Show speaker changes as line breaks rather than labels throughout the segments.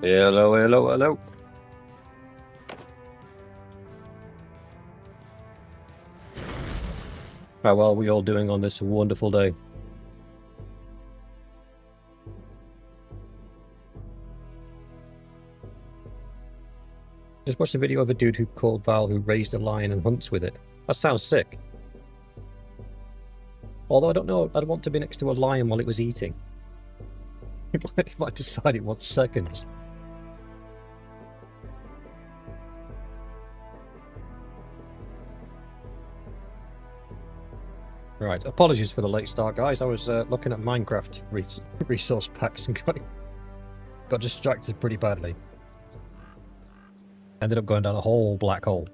Hello, hello, hello. How well are we all doing on this wonderful day? Just watched a video of a dude who called Val who raised a lion and hunts with it. That sounds sick. Although I don't know, I'd want to be next to a lion while it was eating. It might decide it wants seconds. Right, apologies for the late start, guys. I was looking at Minecraft resource packs and got distracted pretty badly. Ended up going down a whole black hole.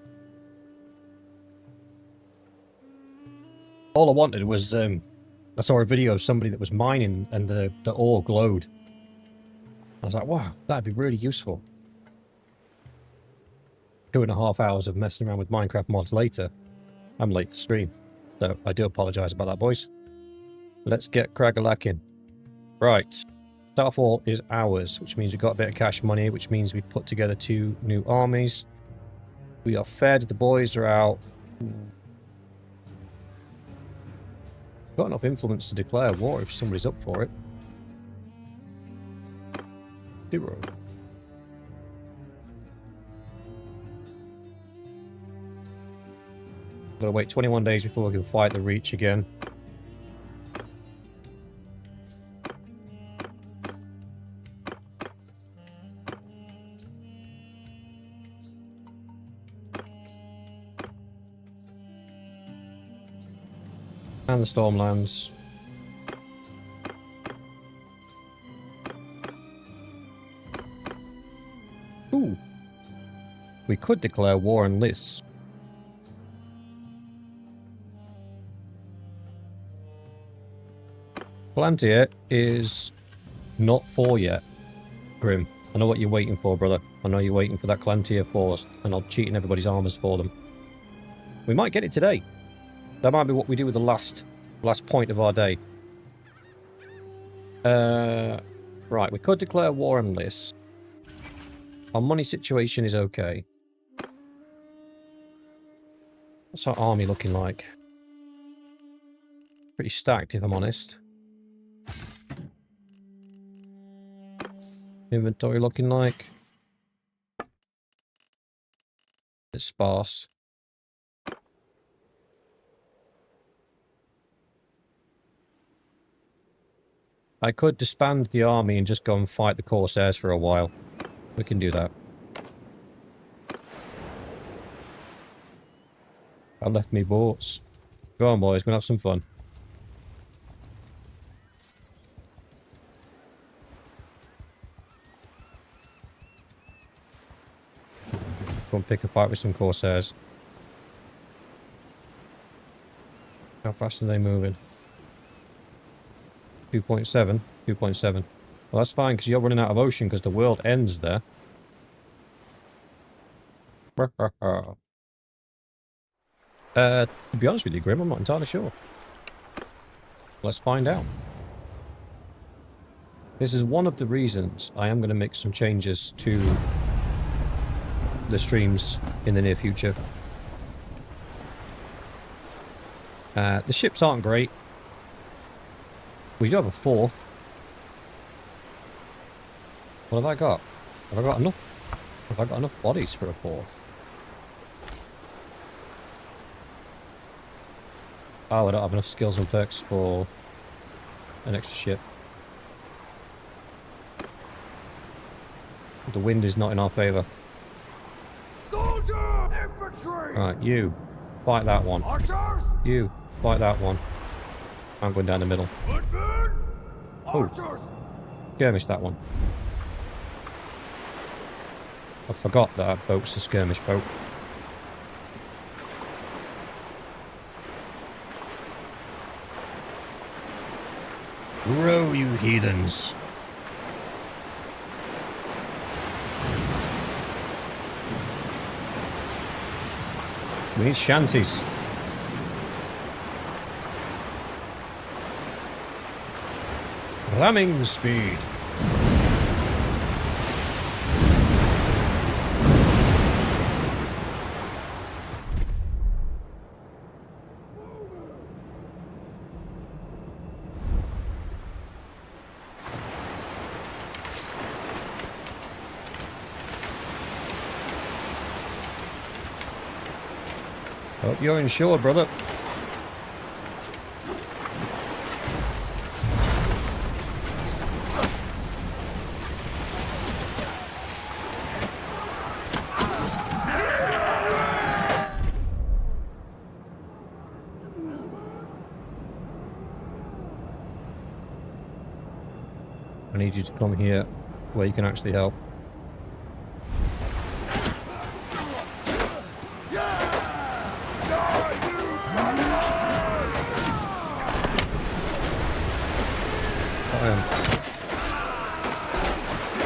All I wanted was, I saw a video of somebody that was mining and the ore glowed. I was like, wow, that'd be really useful. 2.5 hours of messing around with Minecraft mods later, I'm late for stream. So I do apologise about that, boys. Let's get crag-a-lacking. Right. Starfall is ours, which means we've got a bit of cash money, which means we put together 2 new armies. We are fed, the boys are out. Got enough influence to declare war if somebody's up for it. 0. Gotta wait 21 days before we can fight the Reach again. And the Stormlands. Ooh. We could declare war on Lys. Palantir is not 4 yet, Grim. I know what you're waiting for, brother. I know you're waiting for that Palantir force, and I'll cheat in everybody's armors for them. We might get it today. That might be what we do with the last point of our day. Right, we could declare war on Lys. Our money situation is okay. What's our army looking like? Pretty stacked, if I'm honest. Inventory looking like? It's sparse. I could disband the army and just go and fight the Corsairs for a while. We can do that. I left me boats. Go on, boys. We're gonna have some fun. Go and pick a fight with some Corsairs. How fast are they moving? 2.7. 2.7. Well, that's fine, because you're running out of ocean, because the world ends there. To be honest with you, Grim, I'm not entirely sure. Let's find out. This is one of the reasons I am going to make some changes to the streams in the near future. The ships aren't great. We do have a 4th. What have I got? Have I got enough? Have I got enough bodies for a 4th? Oh, I don't have enough skills and perks for an extra ship. The wind is not in our favour.
Soldier! Infantry!
Right, you. Fight that one.
Archers!
You. Fight that one. I'm going down the middle.
Footmen! Archers!
Skirmish that one. I forgot that our boat's a skirmish boat. Row, you heathens. We need shanties. Ramming speed. Hope you're insured, brother. I need you to come here where you can actually help. I am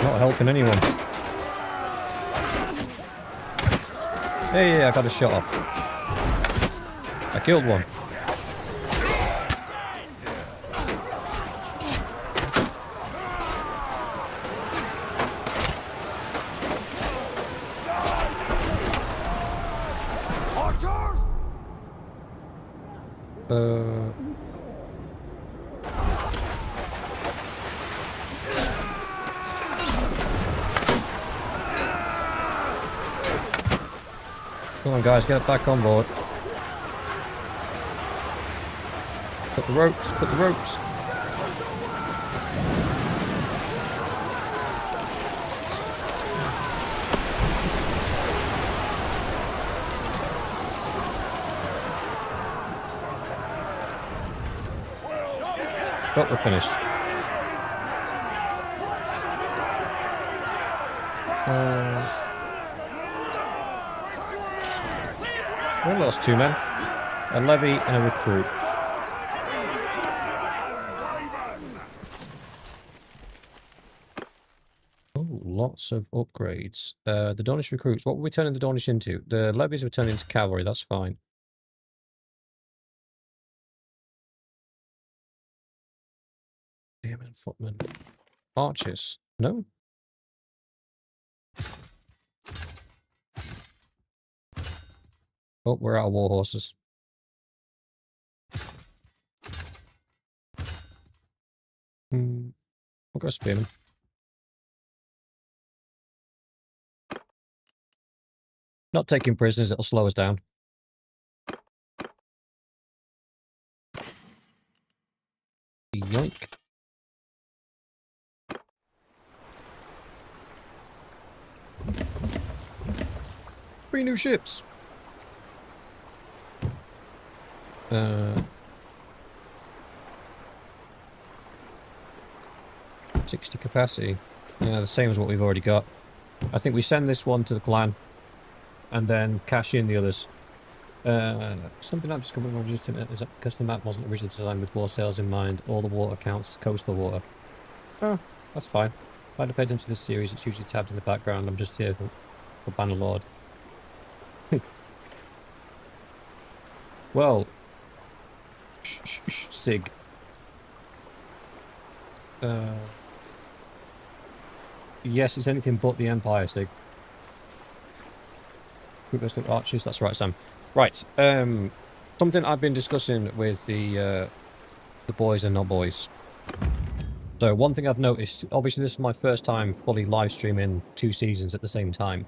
not helping anyone. Hey, I got a shot off. I killed one.
Archers!
Come on, guys, get back on board. Put the ropes, put the ropes. Oh, we're finished. We lost 2 men. A levy and a recruit. Oh, lots of upgrades. The Dornish recruits. What were we turning the Dornish into? The levies were turning into cavalry. That's fine. Spearmen, footmen. Archers. No? Oh, we're out of war horses. We'll go spearmen. Not taking prisoners, it'll slow us down. Yoink. 3 new ships. 60 capacity. Yeah, the same as what we've already got. I think we send this one to the clan and then cash in the others. Something I've discovered on is that because the map wasn't originally designed with war sails in mind, all the water counts as coastal water. Oh, that's fine. If I'd paid attention to this series, it's usually tabbed in the background. I'm just here for Bannerlord. Well, Sig. Yes, it's anything but the Empire, Sig. Group of archers, that's right, Sam. Right, something I've been discussing with the boys and not boys. So one thing I've noticed, obviously this is my first time fully live streaming 2 seasons at the same time.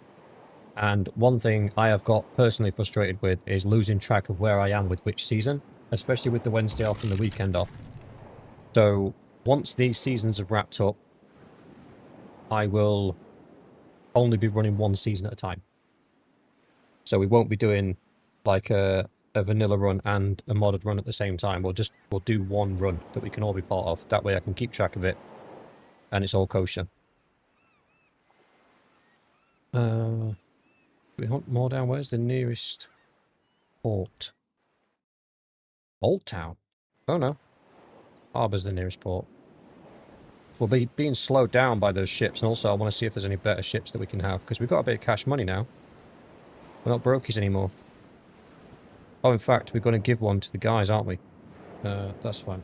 And one thing I have got personally frustrated with is losing track of where I am with which season, especially with the Wednesday off and the weekend off. So once these seasons have wrapped up, I will only be running 1 season at a time. So we won't be doing like a vanilla run and a modded run at the same time. We'll do 1 run that we can all be part of. That way I can keep track of it and it's all kosher. We hunt more down. Where's the nearest port? Old Town? Oh no. Harbour's the nearest port. We'll be being slowed down by those ships, and also I want to see if there's any better ships that we can have, because we've got a bit of cash money now. We're not brokies anymore. Oh, in fact, we're going to give one to the guys, aren't we? That's fine.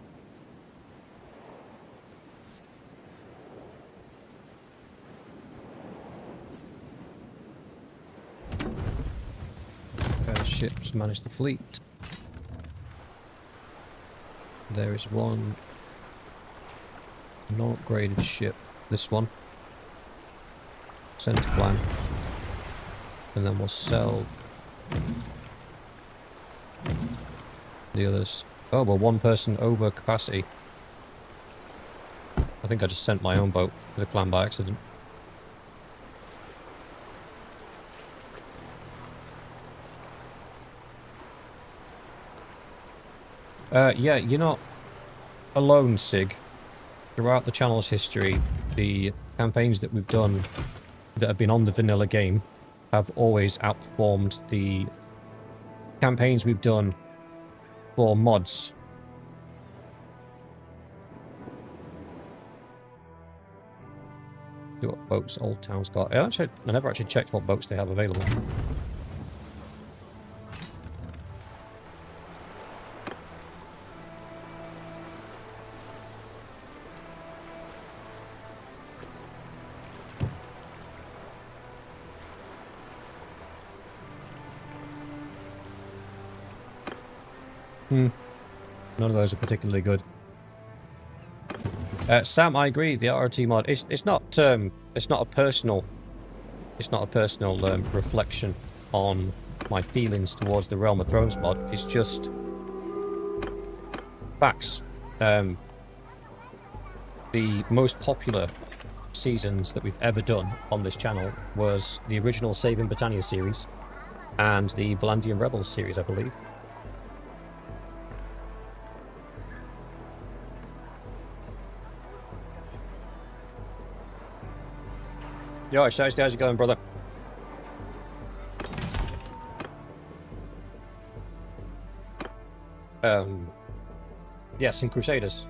Ships manage the fleet. There is one non-upgraded ship. This one. Send to plan. And then we'll sell the others. Oh, well, one person over capacity. I think I just sent my own boat to the clan by accident. Yeah, you're not alone, Sig. Throughout the channel's history, the campaigns that we've done that have been on the vanilla game have always outperformed the campaigns we've done for mods. See what boats Old Town's got. I never actually checked what boats they have available. None of those are particularly good. Sam, I agree. The RRT mod, it's not a personal reflection on my feelings towards the Realm of Thrones mod. It's just facts. The most popular seasons that we've ever done on this channel was the original Saving Britannia series and the Valandian Rebels series, I believe. Yo, Shiesty, how's it going, brother? Yes, in Crusaders.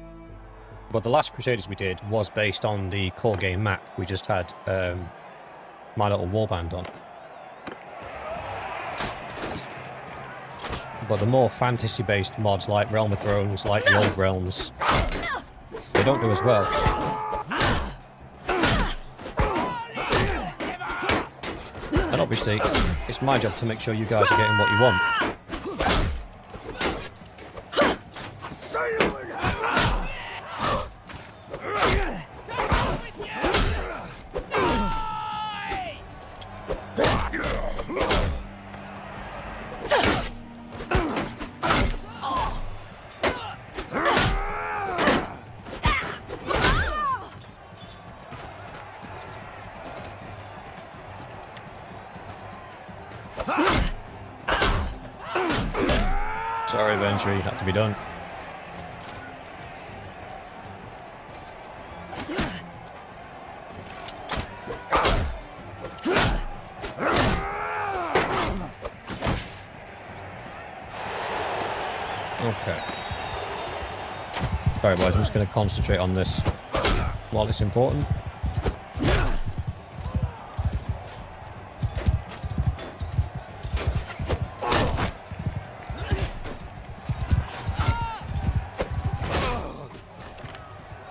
But the last Crusaders we did was based on the core game map. We just had My Little Warband on. But the more fantasy-based mods like Realm of Thrones, like the Old Realms, they don't do as well. And obviously, it's my job to make sure you guys are getting what you want. Sorry, Ventry, had to be done. Okay. Sorry, boys, I'm just going to concentrate on this while it's important.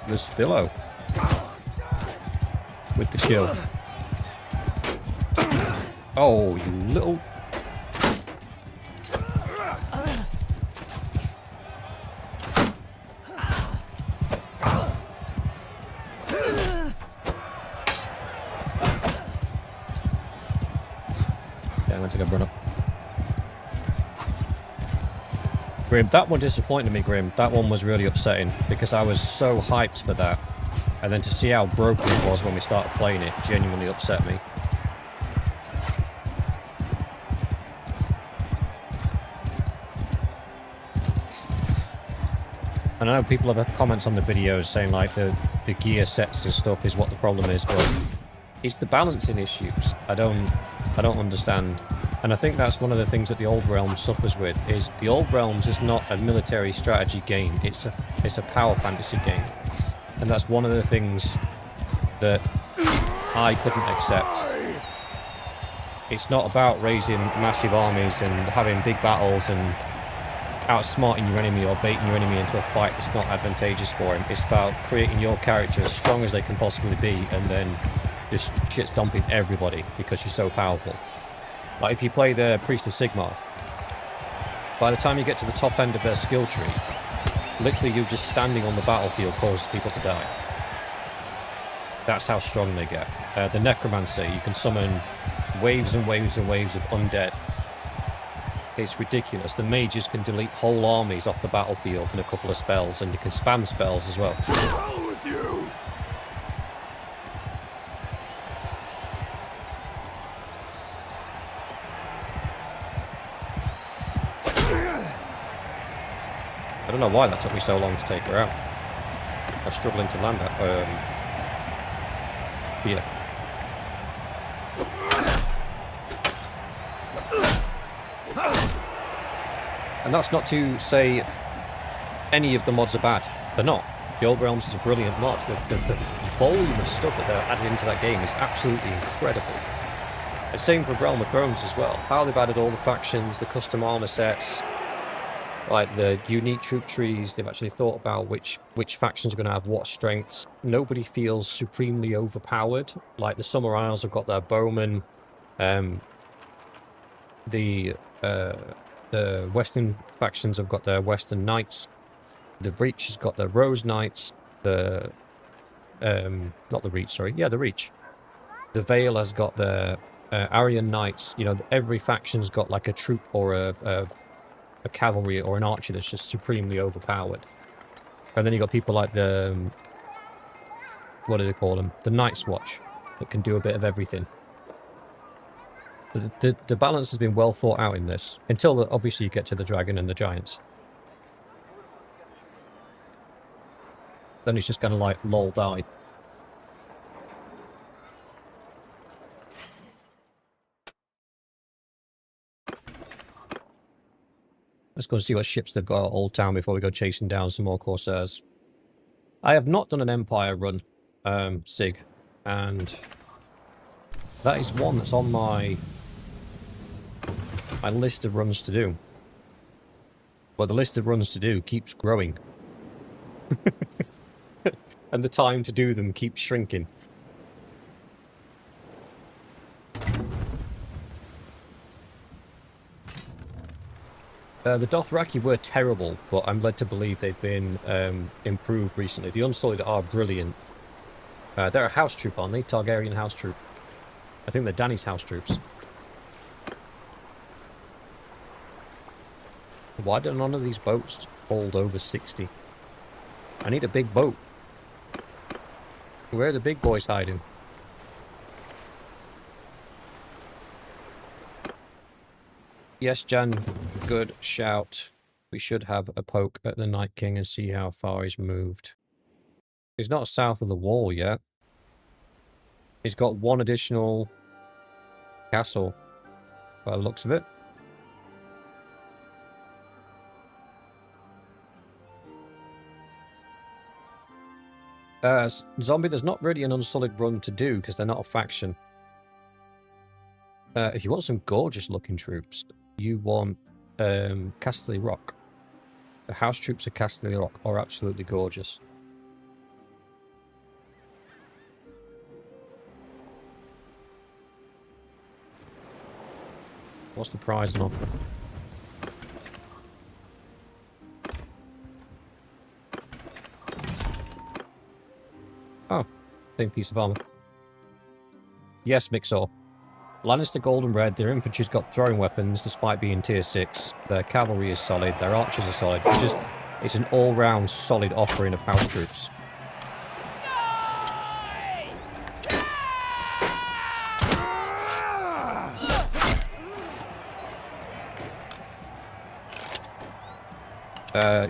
The Spillo with the kill. Oh, you little... Yeah, I'm gonna take a run up. Grim, that one disappointed me, Grim. That one was really upsetting because I was so hyped for that. And then to see how broken it was when we started playing it genuinely upset me. And I know people have comments on the videos saying like the gear sets and stuff is what the problem is, but it's the balancing issues. I don't understand. And I think that's one of the things that the Old Realms suffers with, is the Old Realms is not a military strategy game, it's a power fantasy game. And that's one of the things that I couldn't accept. It's not about raising massive armies and having big battles and outsmarting your enemy or baiting your enemy into a fight that's not advantageous for him. It's about creating your character as strong as they can possibly be and then just shit stomping everybody because you're so powerful. Like if you play the Priest of Sigmar, by the time you get to the top end of their skill tree, literally you just standing on the battlefield causes people to die. That's how strong they get. The Necromancer, you can summon waves and waves and waves of undead. It's ridiculous. The mages can delete whole armies off the battlefield in a couple of spells, and you can spam spells as well.
To hell with you!
I don't know why that took me so long to take her out. I was struggling to land that. Here. And that's not to say any of the mods are bad. They're not. The Old Realms is a brilliant mod. The volume of stuff that they're added into that game is absolutely incredible. The same for Realm of Thrones as well. How they've added all the factions, the custom armor sets, like the unique troop trees. They've actually thought about which factions are going to have what strengths. Nobody feels supremely overpowered. Like the Summer Isles have got their bowmen. The Western factions have got their Western Knights. The Reach has got their Rose Knights. The not the Reach, sorry. Yeah, the Reach. The Vale has got their Aryan Knights. You know, every faction's got like a troop or a cavalry or an archer that's just supremely overpowered. And then you got people like the what do they call them? The Night's Watch that can do a bit of everything. The balance has been well thought out in this, until obviously you get to the dragon and the giants. Then it's just kind of like lol die. Let's go and see what ships they've got at Old Town before we go chasing down some more Corsairs. I have not done an Empire run, Sig, and that is one that's on my list of runs to do. But the list of runs to do keeps growing. And the time to do them keeps shrinking. The Dothraki were terrible, but I'm led to believe they've been improved recently. The Unsullied are brilliant. They're a house troop, aren't they? Targaryen house troop. I think they're Dany's house troops. Why do none of these boats hold over 60? I need a big boat. Where are the big boys hiding? Yes, Jan, good shout. We should have a poke at the Night King and see how far he's moved. He's not south of the wall yet. He's got one additional castle, by the looks of it. Zombie, there's not really an Unsullied run to do because they're not a faction. If you want some gorgeous looking troops, you want Casterly Rock. The house troops of Casterly Rock are absolutely gorgeous. What's the prize and offer? Oh, same piece of armor. Yes, Mixor. Lannister Gold and Red, their infantry's got throwing weapons despite being tier 6. Their cavalry is solid, their archers are solid. It's an all-round solid offering of house troops.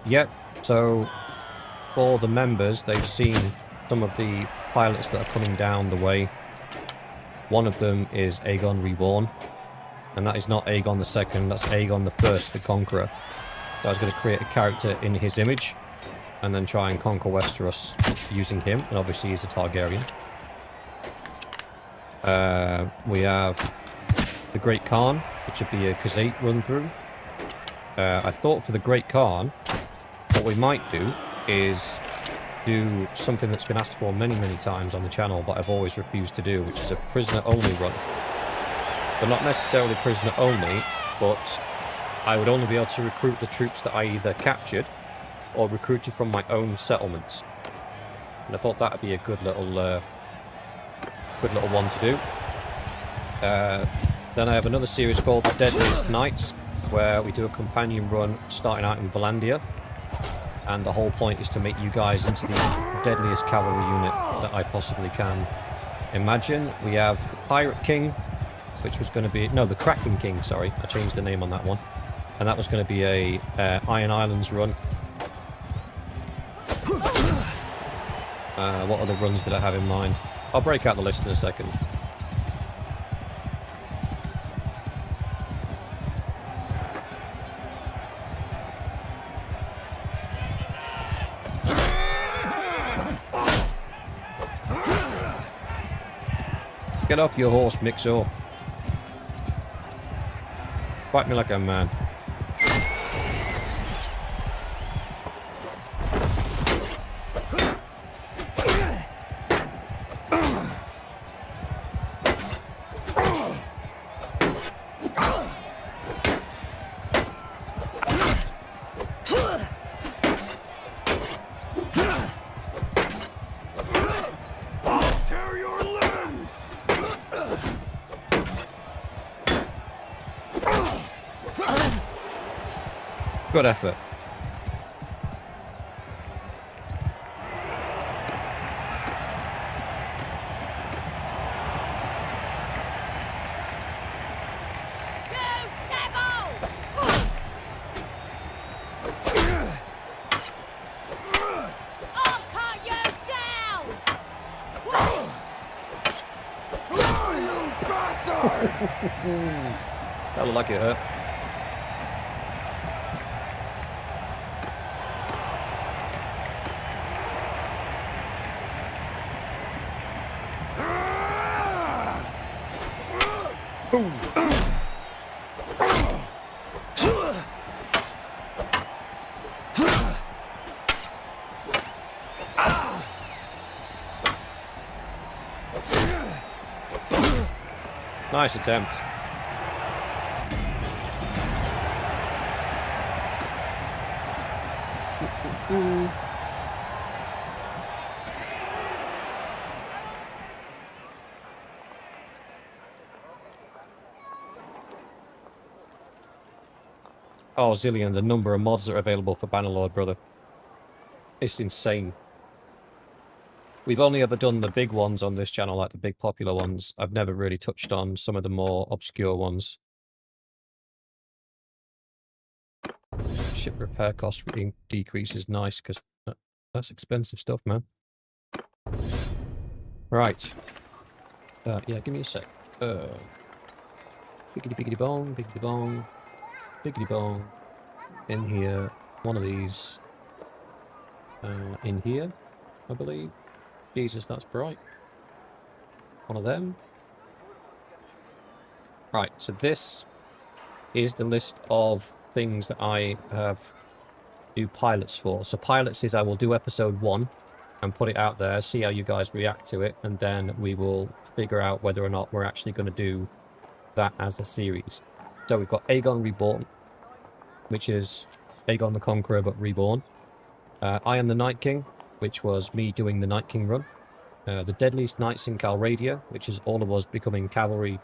Yep, so for the members, they've seen some of the pilots that are coming down the way. One of them is Aegon Reborn, and that is not Aegon II, that's Aegon I, the Conqueror. So I was going to create a character in his image, and then try and conquer Westeros using him, and obviously he's a Targaryen. We have the Great Khan, which would be a Khazate run-through. I thought for the Great Khan, what we might do is do something that's been asked for many, many times on the channel, but I've always refused to do, which is a prisoner-only run. But not necessarily prisoner-only, but I would only be able to recruit the troops that I either captured or recruited from my own settlements. And I thought that would be a good little one to do. Then I have another series called Deadliest Knights, where we do a companion run starting out in Valandia. And the whole point is to make you guys into the deadliest cavalry unit that I possibly can imagine. We have the Pirate King, which was going to be... No, the Kraken King, sorry. I changed the name on that one. And that was going to be a Iron Islands run. What other runs did I have in mind? I'll break out the list in a second. Get off your horse, Mixo. Fight me like a man.
Tear your limbs!
Good effort. That looked like it hurt. Nice attempt. Oh, Zillion, the number of mods that are available for Bannerlord, brother. It's insane. We've only ever done the big ones on this channel, like the big popular ones. I've never really touched on some of the more obscure ones. Ship repair cost decrease is nice, because that's expensive stuff, man. Right. Yeah, give me a sec. Biggity bong, biggity bong, biggity bong. In here. One of these. In here, I believe. Jesus, that's bright. One of them. Right, so this is the list of things that I have do pilots for. So pilots is I will do episode 1 and put it out there, see how you guys react to it, and then we will figure out whether or not we're actually going to do that as a series. So we've got Aegon Reborn, which is Aegon the Conqueror but reborn. I Am the Night King, which was me doing the Night King run. The Deadliest Knights in Calradia, which is all of us becoming cavalry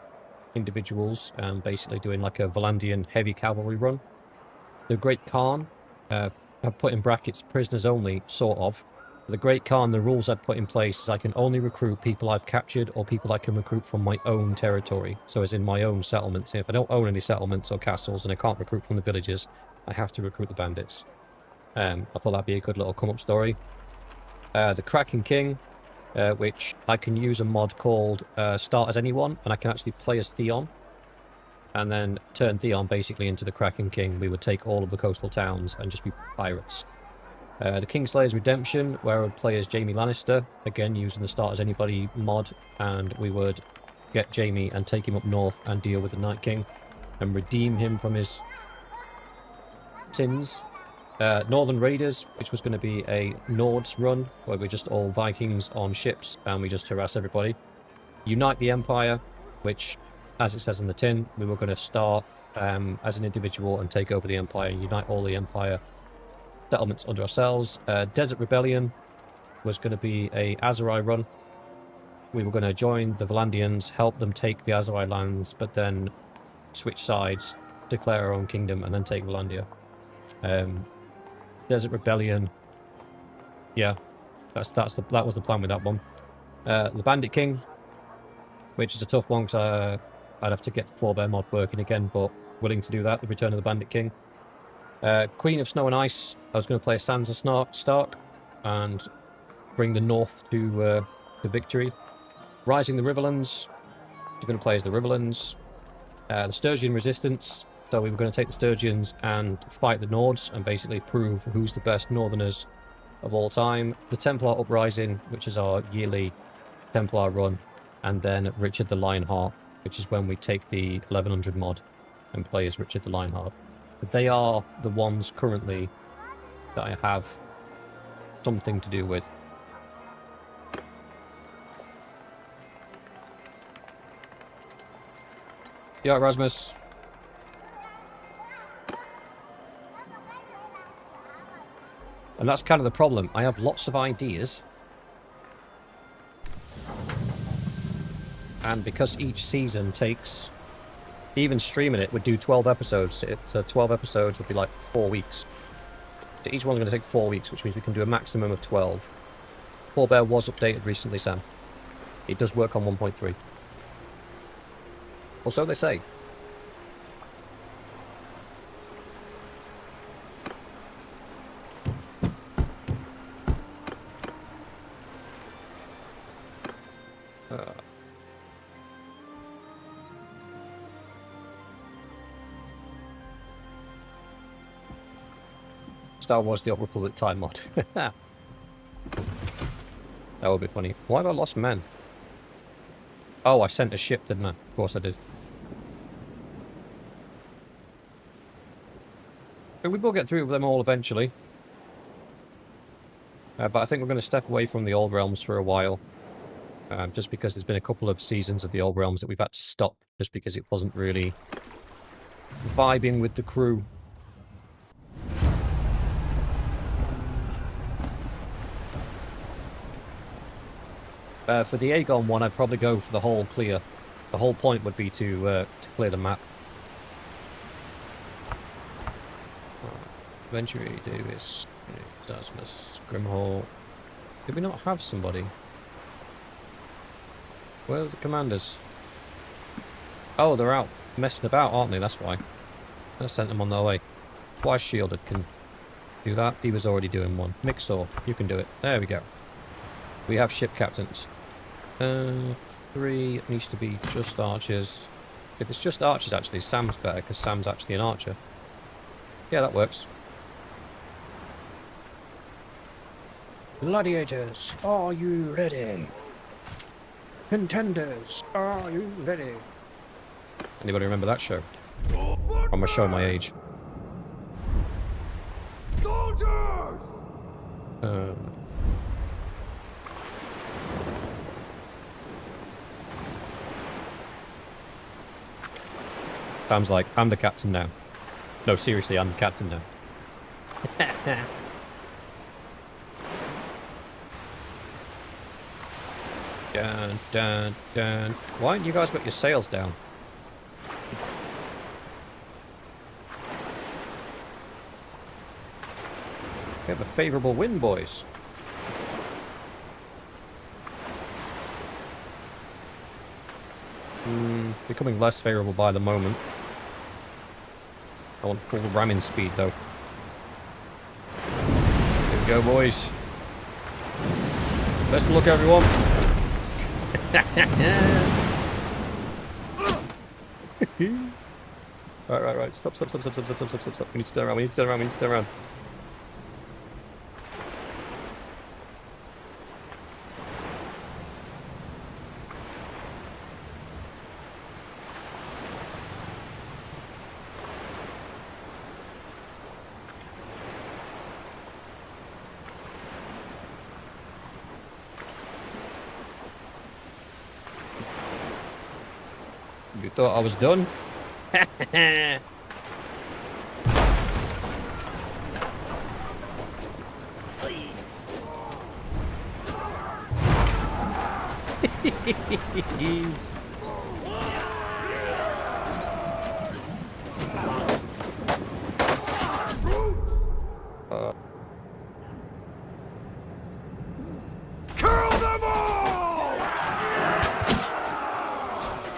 individuals and basically doing like a Valandian heavy cavalry run. The Great Khan, I've put in brackets prisoners only, sort of. The Great Khan, the rules I've put in place is I can only recruit people I've captured or people I can recruit from my own territory. So as in my own settlements. If I don't own any settlements or castles and I can't recruit from the villages, I have to recruit the bandits. I thought that'd be a good little come-up story. The Kraken King, which I can use a mod called Start as Anyone, and I can actually play as Theon. And then turn Theon basically into the Kraken King. We would take all of the coastal towns and just be pirates. The Kingslayer's Redemption, where I would play as Jaime Lannister, again using the Start as Anybody mod, and we would get Jaime and take him up north and deal with the Night King and redeem him from his sins. Northern Raiders, which was going to be a Nords run, where we're just all Vikings on ships and we just harass everybody. Unite the Empire, which, as it says in the tin, we were going to start as an individual and take over the Empire and unite all the Empire settlements under ourselves. Desert Rebellion was going to be a Azerai run. We were going to join the Valandians, help them take the Azerai lands, but then switch sides declare our own kingdom, and then take Valandia. Desert Rebellion. Yeah, that was the plan with that one. The Bandit King, which is a tough one because I'd have to get the forebear mod working again, but willing to do that. The Return of the Bandit King. Queen of Snow and Ice. I was going to play Sansa Stark and bring the North to victory. Rising the Riverlands. We're going to play as the Riverlands. The Sturgian Resistance. So we were going to take the Sturgians and fight the Nords and basically prove who's the best Northerners of all time. The Templar Uprising, which is our yearly Templar run. And then Richard the Lionheart, which is when we take the 1100 mod and play as Richard the Lionheart. But they are the ones currently that I have something to do with. Yeah, Rasmus. And that's kind of the problem. I have lots of ideas. And because each season takes... Even streaming it would do 12 episodes. 12 episodes would be like 4 weeks. So each one's going to take 4 weeks, which means we can do a maximum of 12. Forebear was updated recently, Sam. It does work on 1.3. Or so they say. Star Wars The Old Republic time mod. That would be funny. Why have I lost men? Oh, I sent a ship, didn't I? Of course I did. But we will get through them all eventually. But I think we're going to step away from the Old Realms for a while. Just because there's been a couple of seasons of the Old Realms that we've had to stop. Just because it wasn't really vibing with the crew. For the Aegon one, I'd probably go for the whole clear. The whole point would be to clear the map. Venturi, Davis, Dasmus, Grimhall. Did we not have somebody? Where are the commanders? Oh, they're out messing about, aren't they? That's why. I sent them on their way. Twice shielded can do that. He was already doing one. Mixor, you can do it. There we go. We have ship captains. 3 needs to be just archers. If it's just archers, actually, Sam's better, because Sam's actually an archer. Yeah, that works. Gladiators, are you ready? Contenders, are you ready? Anybody remember that show? I'm gonna show my age.
Soldiers!
Sam's like, I'm the captain now. No, seriously, I'm the captain now. Dun, dun, dun. Why haven't you guys got your sails down? We have a favourable wind, boys. Becoming less favourable by the moment. I want full ramming speed, though. Here we go, boys. Best of luck, everyone. Right. Stop. We need to turn around. You thought I was done?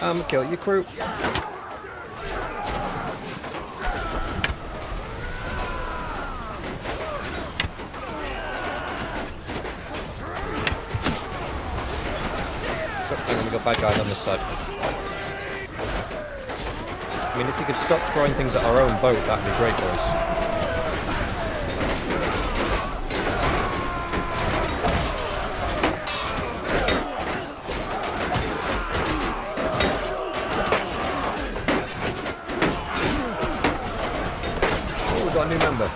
I'm gonna kill your crew. Hang on, we got bad guys on this side. I mean, if you could stop throwing things at our own boat, that'd be great, boys. Oh, we got a new member.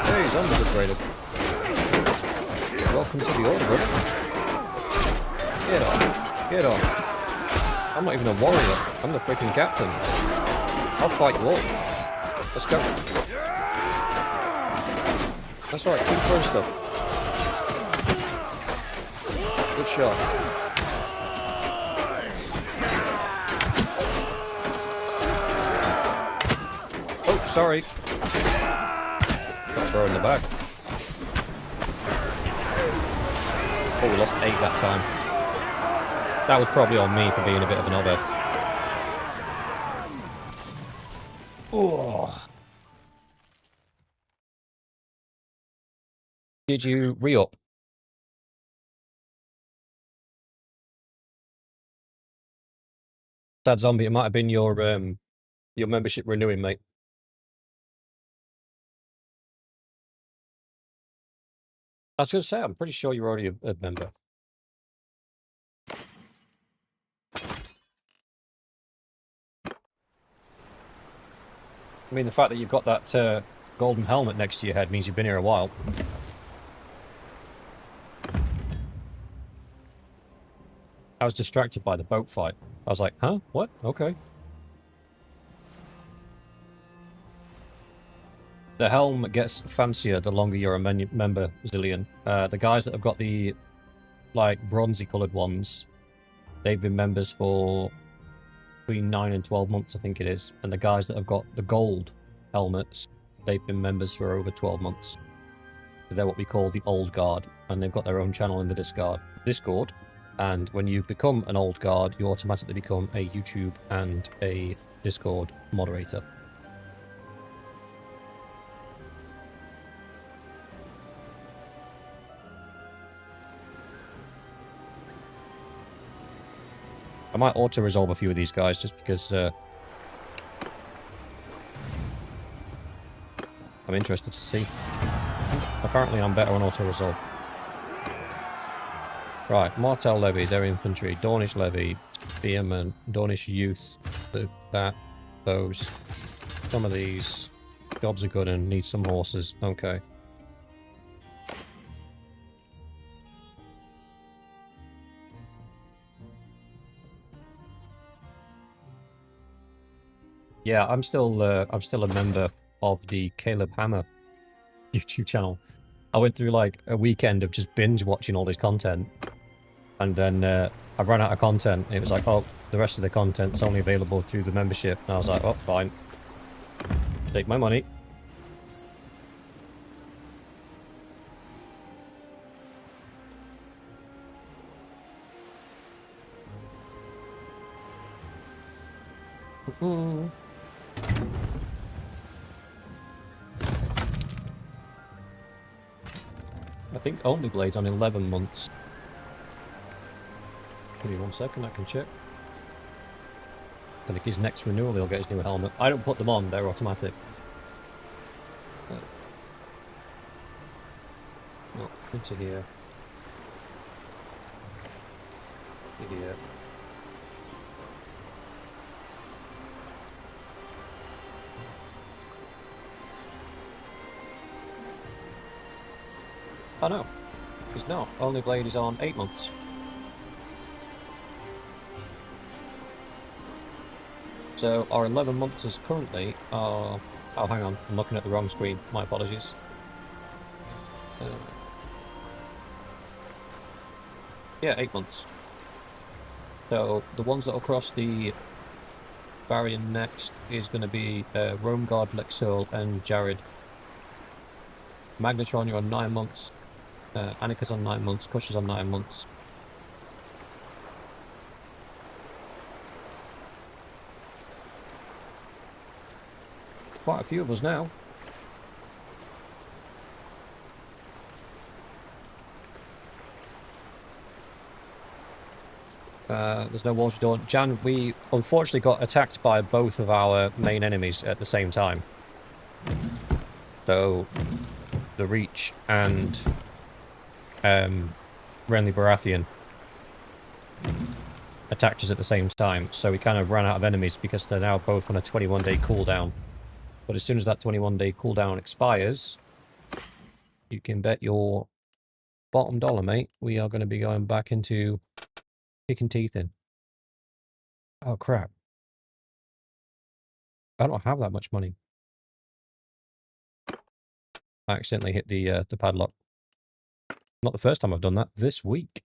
Hey, zombies upgraded. Welcome to the order, brother. Get off. Get off. I'm not even a warrior. I'm the freaking captain. I'll fight you all. Let's go. That's right, keep throwing stuff. Good shot. Oh, sorry. Got thrown in the back. Oh, we lost 8 that time. That was probably on me for being a bit of an knobhead. Oh. Did you re-up? Sad zombie, it might have been your membership renewing, mate. I was going to say, I'm pretty sure you're already a member. I mean, the fact that you've got that golden helmet next to your head means you've been here a while. I was distracted by the boat fight. I was like, huh? What? Okay. The helm gets fancier the longer you're a member, Zillion. The guys that have got the, like, bronzy coloured ones, they've been members for between 9 and 12 months, I think it is. And the guys that have got the gold helmets, they've been members for over 12 months. So they're what we call the Old Guard, and they've got their own channel in the Discord. And when you become an Old Guard, you automatically become a YouTube and a Discord moderator. I might auto-resolve a few of these guys just because I'm interested to see. Apparently I'm better on auto-resolve. Right, Martel Levy, their infantry, Dornish Levy, Spearmen, Dornish Youth, those. Some of these jobs are good and need some horses. Okay. Yeah, I'm still a member of the Caleb Hammer YouTube channel. I went through like a weekend of just binge watching all this content, and then I ran out of content. It was like, oh, the rest of the content's only available through the membership, and I was like, oh, fine, take my money. I think Only Blade's on 11 months. Give me 1 second, I can check. I think his next renewal he'll get his new helmet. I don't put them on, they're automatic. No, into here. Here. Oh no, he's not. Only Blade is on 8 months. So our 11 months is currently oh, hang on, I'm looking at the wrong screen. My apologies. Yeah, 8 months. So the ones that will cross the barrier next is going to be Rome Guard, Lexol, and Jared. Magnetron, you're on 9 months. Annika's on 9 months. Kush is on 9 months. quite a few of us now. There's no walls door. Jan, we unfortunately got attacked by both of our main enemies at the same time. So, the Reach and Renly Baratheon attacked us at the same time. So we kind of ran out of enemies because they're now both on a 21-day cooldown. But as soon as that 21-day cooldown expires, you can bet your bottom dollar, mate, we are going to be going back into kicking teeth in. Oh, crap. I don't have that much money. I accidentally hit the padlock. Not the first time I've done that. This week.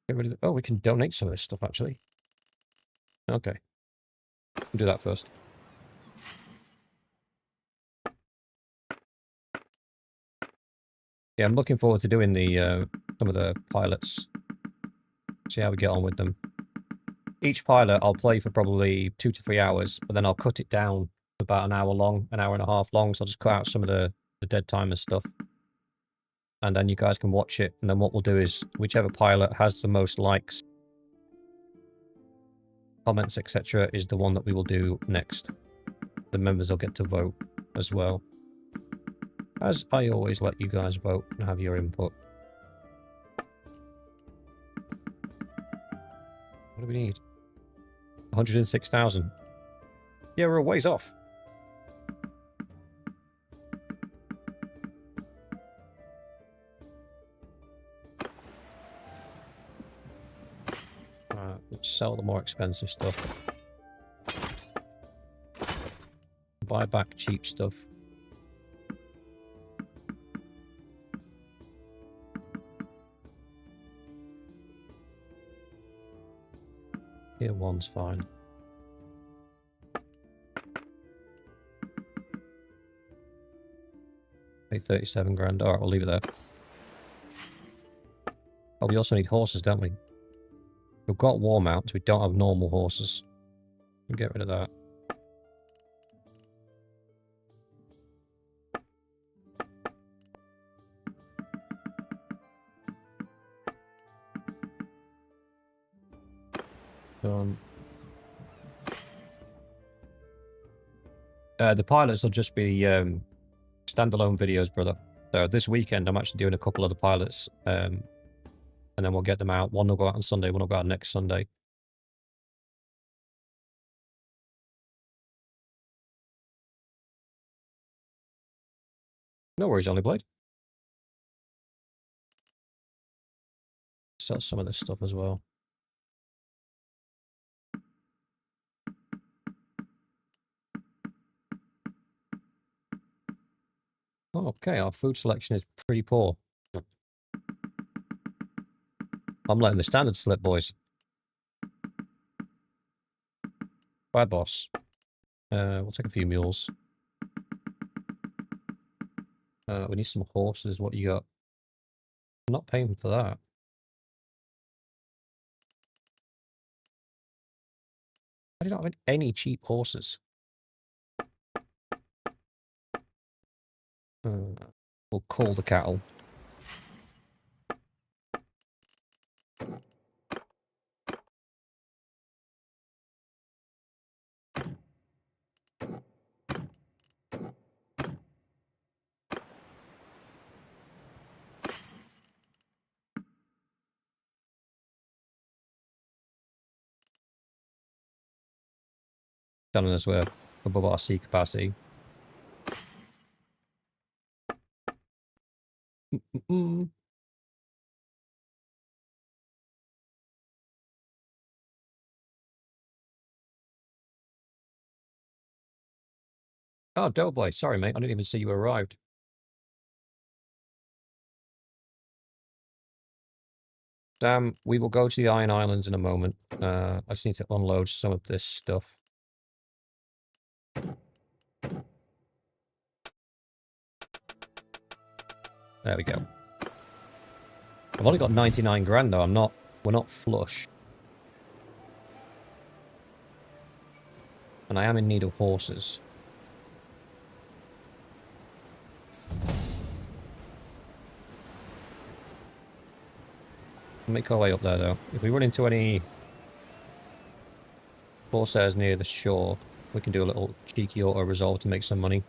Get rid of oh, we can donate some of this stuff, actually. Okay. We'll do that first. Yeah, I'm looking forward to doing the some of the pilots. See how we get on with them. Each pilot I'll play for probably 2 to 3 hours, but then I'll cut it down to about an hour long, an hour and a half long, so I'll just cut out some of the dead time and stuff. And then you guys can watch it, and then what we'll do is, whichever pilot has the most likes, comments, etc., is the one that we will do next. The members will get to vote as well. As I always let you guys vote and have your input. What do we need? 106,000. Yeah, we're a ways off. Let's sell the more expensive stuff. Buy back cheap stuff. Tier 1's fine. Pay 37 grand. Alright, we'll leave it there. Oh, we also need horses, don't we? We've got war mounts, we don't have normal horses. We'll get rid of that. Done. The pilots will just be standalone videos, brother. So this weekend I'm actually doing a couple of the pilots, and then we'll get them out. One will go out on Sunday, one will go out next Sunday. No worries, Only Blade. Sell some of this stuff as well. Oh, okay, our food selection is pretty poor. I'm letting the standard slip, boys. Bye, boss. We'll take a few mules. We need some horses. What you got? I'm not paying for that. I do not have any cheap horses. We'll call the cattle. Telling us we're above our sea capacity. Oh, Doughboy, sorry, mate. I didn't even see you arrived. Sam, we will go to the Iron Islands in a moment. I just need to unload some of this stuff. There we go. I've only got 99 grand though. We're not flush. And I am in need of horses. Make our way up there, though. If we run into any corsairs near the shore, we can do a little cheeky auto-resolve to make some money.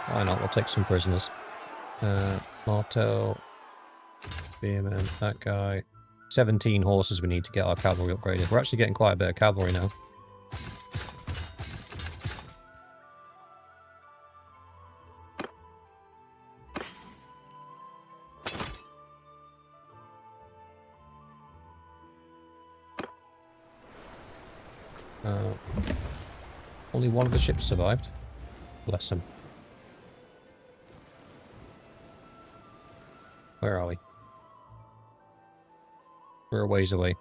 Why not? We'll take some prisoners. Martel, Spearman, that guy. 17 horses we need to get our cavalry upgraded. We're actually getting quite a bit of cavalry now. Only one of the ships survived. Bless them. Where are we? We're a ways away.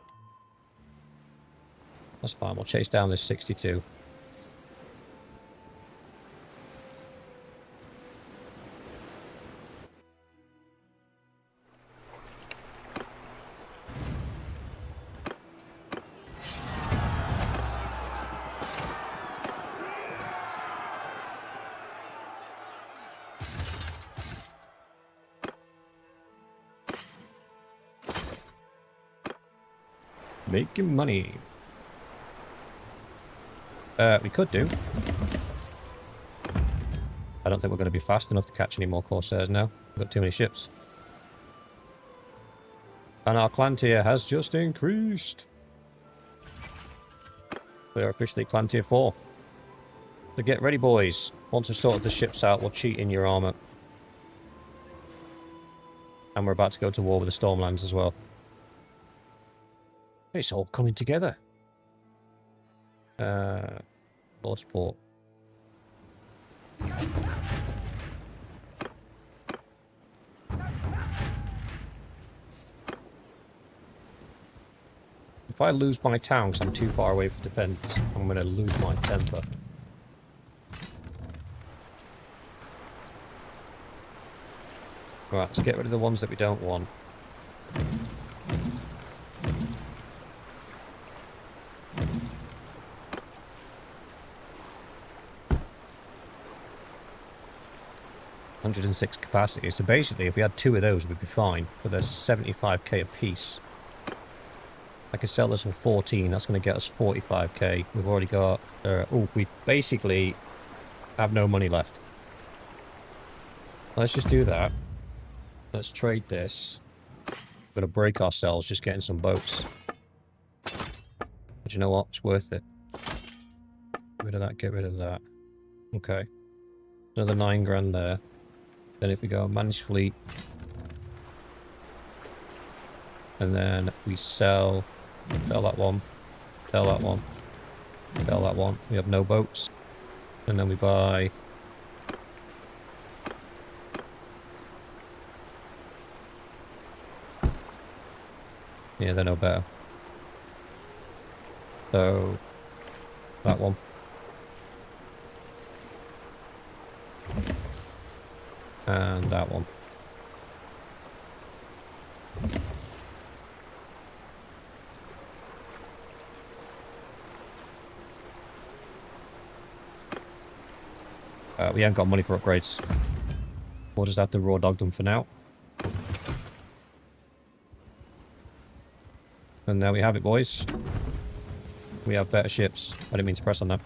That's fine, we'll chase down this 62. Making money. We could do. I don't think we're going to be fast enough to catch any more corsairs now. We've got too many ships. And our clan tier has just increased. We are officially clan tier 4. So get ready, boys. Once we've sorted the ships out, we'll cheat in your armor. And we're about to go to war with the Stormlands as well. It's all coming together. Lordsport. If I lose my town because I'm too far away for defense, I'm going to lose my temper. Right, let's get rid of the ones that we don't want. $106 capacity. So basically, if we had 2 of those, we'd be fine. But there's 75k a piece. I could sell this for 14. That's going to get us 45k. We've already got... we basically have no money left. Let's just do that. Let's trade this. We're going to break ourselves just getting some boats. But you know what? It's worth it. Get rid of that, get rid of that. Okay. Another 9 grand there. Then if we go manage fleet. And then we sell that one. Sell that one. Sell that one. We have no boats. And then we buy... Yeah, they're no better. So, that one. And that one. We haven't got money for upgrades. We'll just have to raw dog them for now. And there we have it, boys. We have better ships. I didn't mean to press on that.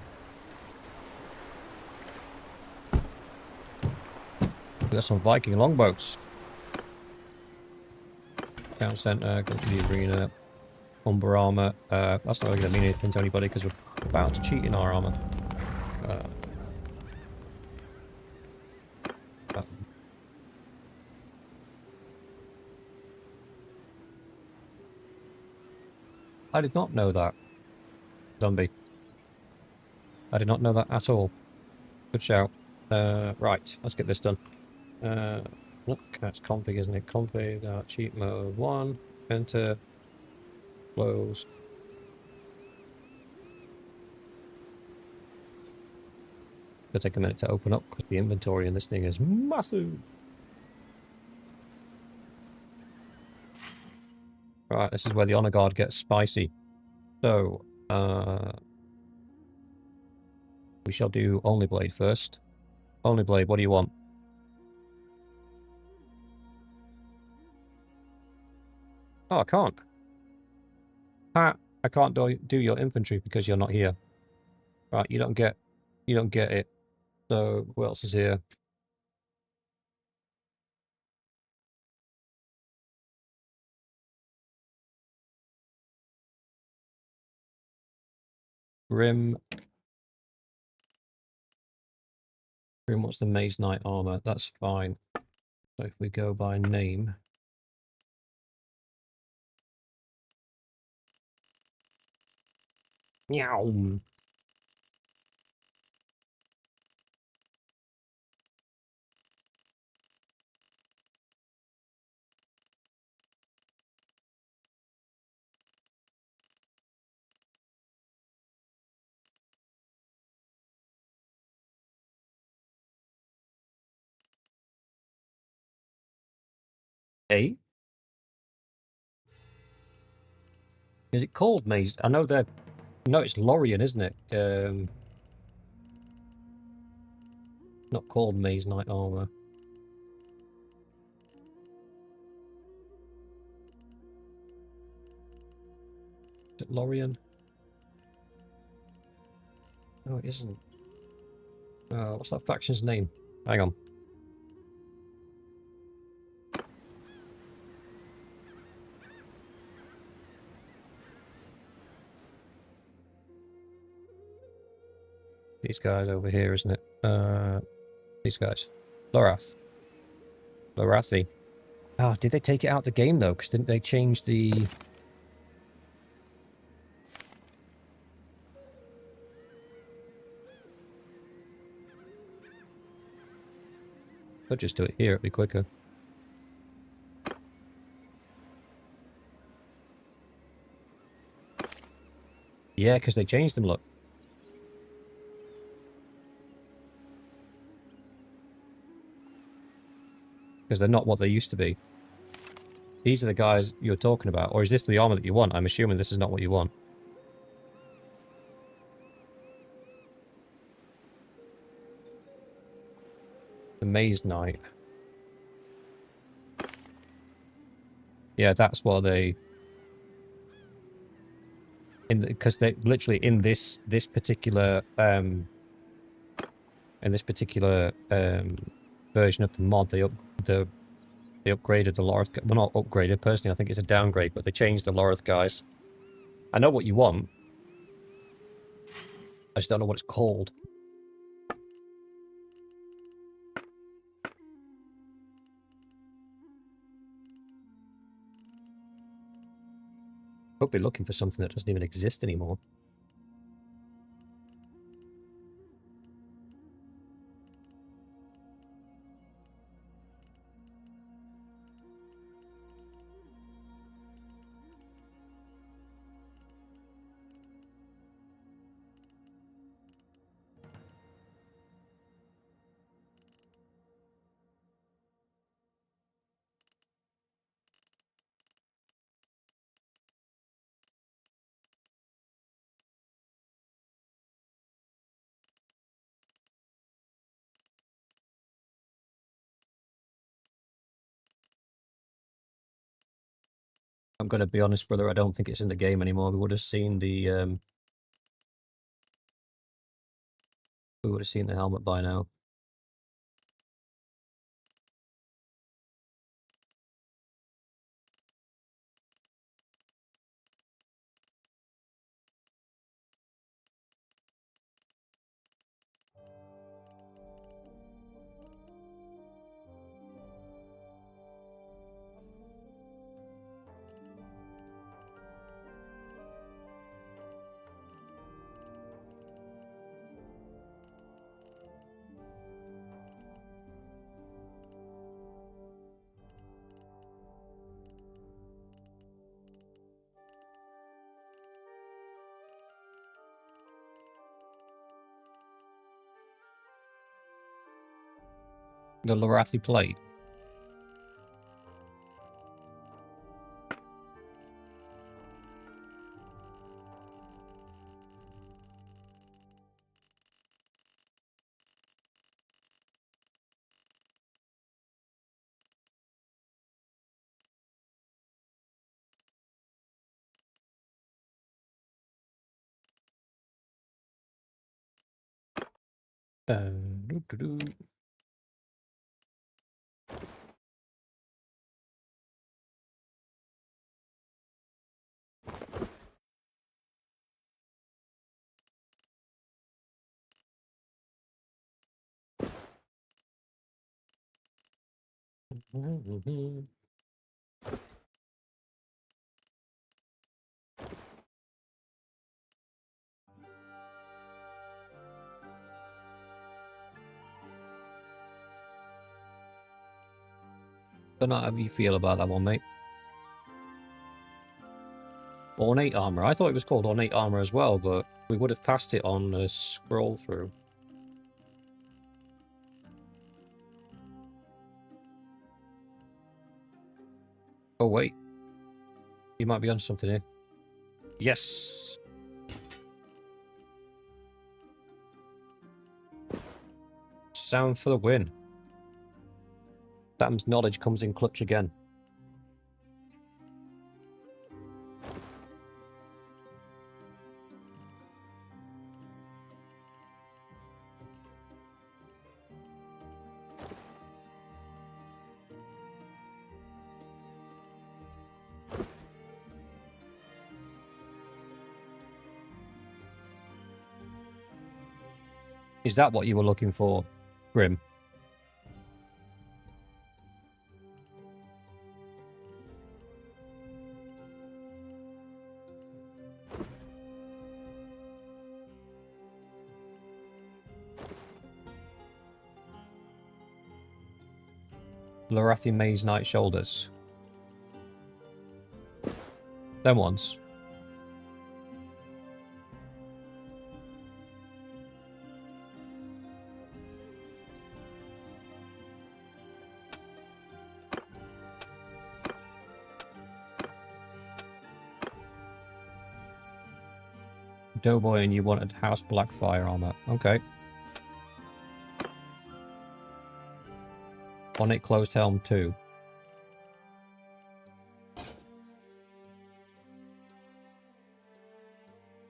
We got some Viking longboats. Town centre, go to the arena. Umber armour. That's not really going to mean anything to anybody because we're about to cheat in our armour. I did not know that. Zombie. I did not know that at all. Good shout. Right, let's get this done. Look, that's config, isn't it? Config, cheat mode 1, enter, close. It'll take a minute to open up because the inventory in this thing is massive. Right, this is where the honor guard gets spicy. So, we shall do Only Blade first. Only Blade, what do you want? Oh, I can't. I can't do your infantry because you're not here. Right, you don't get it. So, who else is here? Grim, what's the Maze Knight armor? That's fine. So if we go by name... Meow. A? Is it called Maze? I know they're... No, it's Lorien, isn't it? Not called Maze Knight armor. Is it Lorien? No, it isn't. What's that faction's name? Hang on. These guys over here, isn't it? These guys. Lorath. Lorathi. Oh, did they take it out of the game, though? Because didn't they change the... Could just do it here, it'd be quicker. Yeah, because they changed them, look. Because they're not what they used to be. These are the guys you're talking about. Or is this the armor that you want? I'm assuming this is not what you want. The Maze Knight. Yeah, that's what they... Because they literally in this particular version of the mod, they upgraded the Lorith. Well, not upgraded personally. I think it's a downgrade, but they changed the Lorith guys. I know what you want. I just don't know what it's called. Could be looking for something that doesn't even exist anymore. I'm going to be honest, brother, I don't think it's in the game anymore. We would have seen the helmet by now. The Lorathi plate. Doo-doo-doo. Don't know how you feel about that one, mate. Ornate armor. I thought it was called ornate armor as well, but we would have passed it on a scroll through. Oh, wait. You might be on something here. Yes! Sound for the win. Sam's knowledge comes in clutch again. Is that what you were looking for, Grim? Lorathi Maze Knight Shoulders. Them ones. Doughboy and you wanted House Blackfire armor. Okay. On it closed helm too.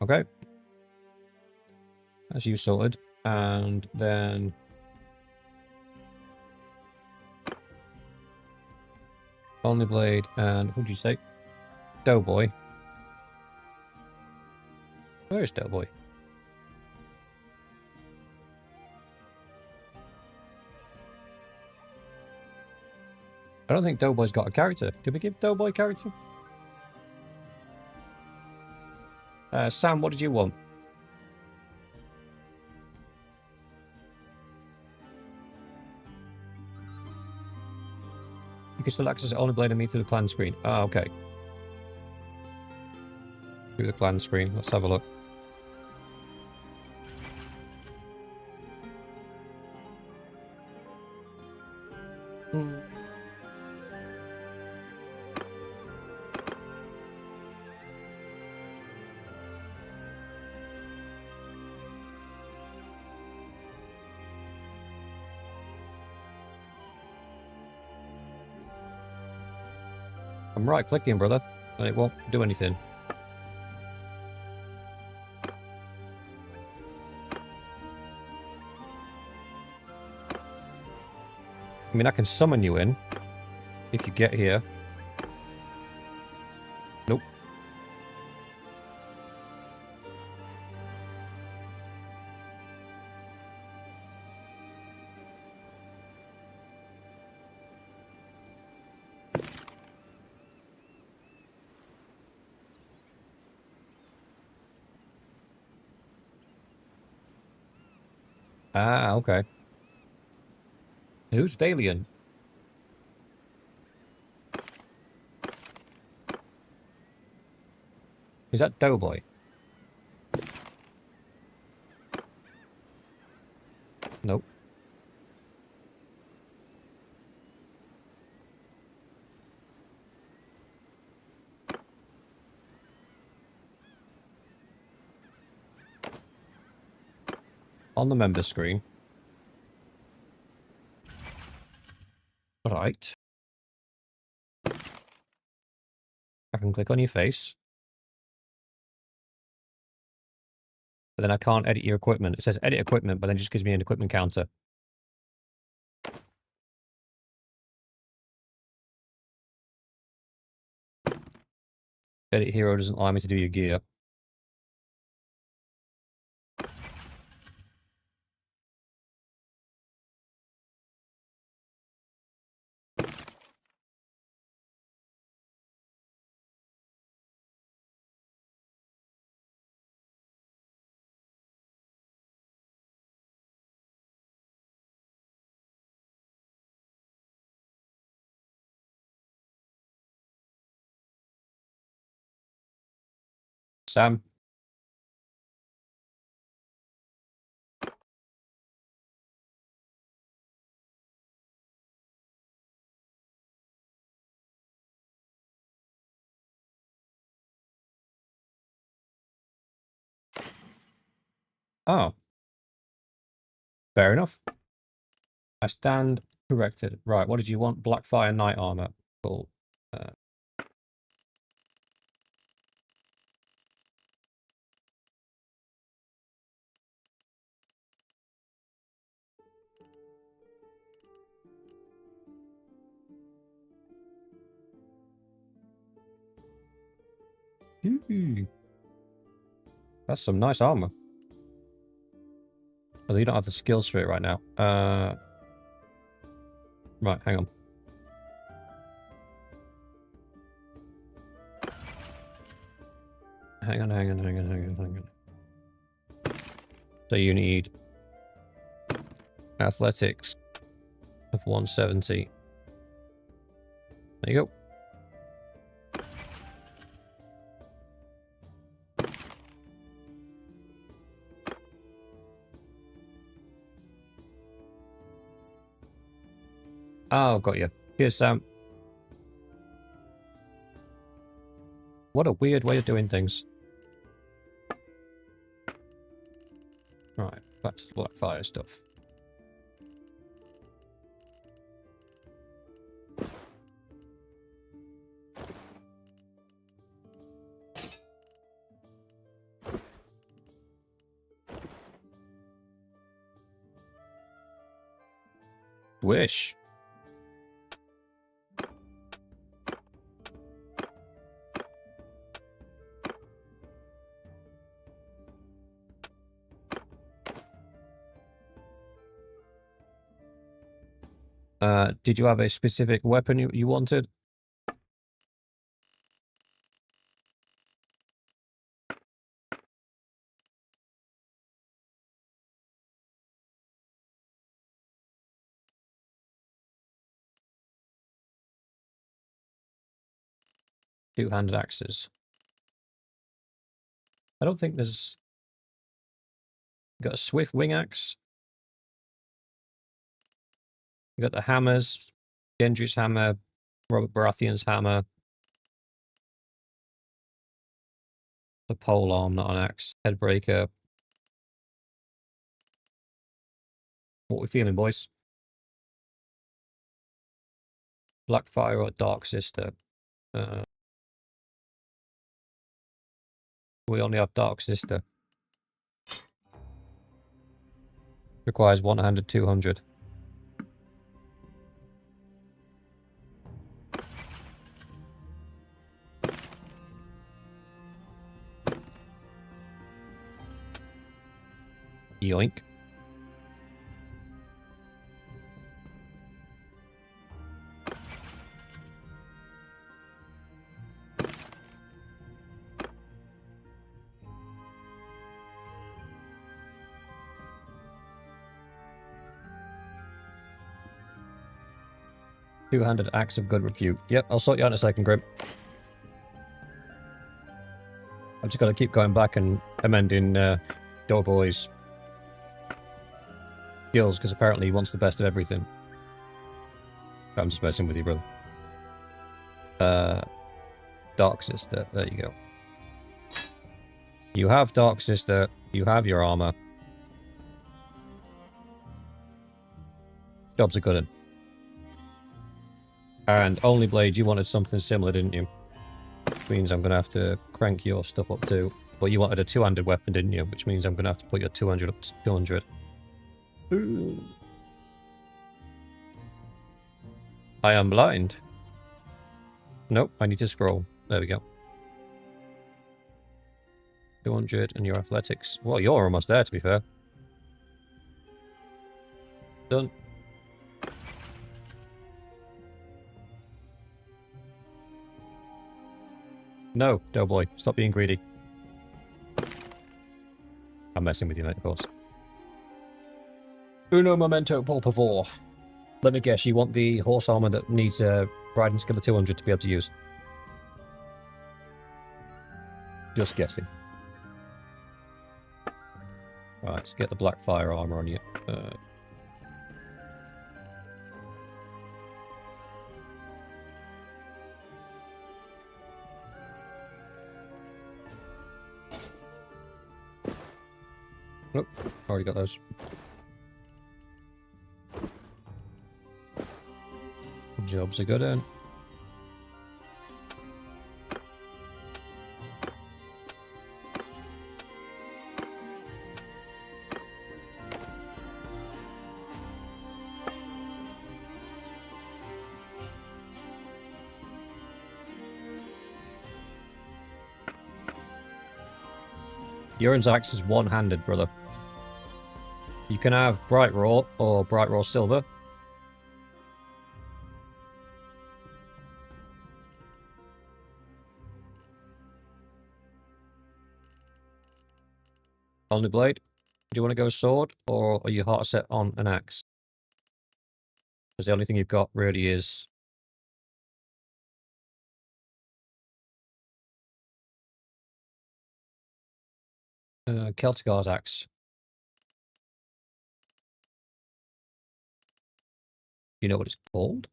Okay. That's you sorted. And then Only Blade and who'd you say? Doughboy. Where's Doughboy? I don't think Doughboy's got a character. Did we give Doughboy a character? Sam, what did you want? You can still access Only Blade and me through the clan screen. Ah, okay. Through the clan screen. Let's have a look. I'm right clicking, brother, and it won't do anything. I mean, I can summon you in if you get here. Nope. Ah, okay. Who's Dalian? Is that Doughboy? Nope. on the member screen. Right. I can click on your face. But then I can't edit your equipment. It says edit equipment, but then it just gives me an equipment counter. Edit hero doesn't allow me to do your gear. Sam? Oh. Fair enough. I stand corrected. Right, what did you want? Blackfire Knight Armor. Cool. Ooh. That's some nice armor. Although you don't have the skills for it right now. Right, hang on. Hang on. So you need athletics of 170. There you go. Oh, got you. Here's Sam. What a weird way of doing things. Right, back to the Blackfire stuff. Wish. Did you have a specific weapon you wanted? Two-handed axes. I don't think there's... You got a swift wing axe. You got the hammers. Gendry's hammer. Robert Baratheon's hammer. The pole arm, not an axe. Headbreaker. What we feeling, boys? Blackfire or Dark Sister? We only have Dark Sister. Requires one-handed 200. Yoink. Two-handed axe of good repute. Yep, I'll sort you out in a second, Grim. I've just got to keep going back and amending Doughboy's skills, because apparently he wants the best of everything. I'm just messing with you, brother. Dark Sister. There you go. You have Dark Sister. You have your armor. Job's a good one. And Only Blade, you wanted something similar, didn't you? Which means I'm going to have to crank your stuff up too. But you wanted a two-handed weapon, didn't you? Which means I'm going to have to put your 200 up to 200. Ooh. I am blind. Nope, I need to scroll. There we go. 200 and your athletics. Well, you're almost there, to be fair. Done. No, Doughboy, stop being greedy. I'm messing with you, mate, of course. Uno momento, por favor. Let me guess, you want the horse armor that needs a riding skill of 200 to be able to use? Just guessing. Right, let's get the black fire armor on you. Nope, already got those. Job's a good one. Euron's axe is one-handed, brother. You can have Bright Raw or Bright Raw Silver. Only Blade. Do you want to go sword, or are you heart set on an axe? Because the only thing you've got really is... Celtigar's axe. Do you know what it's called?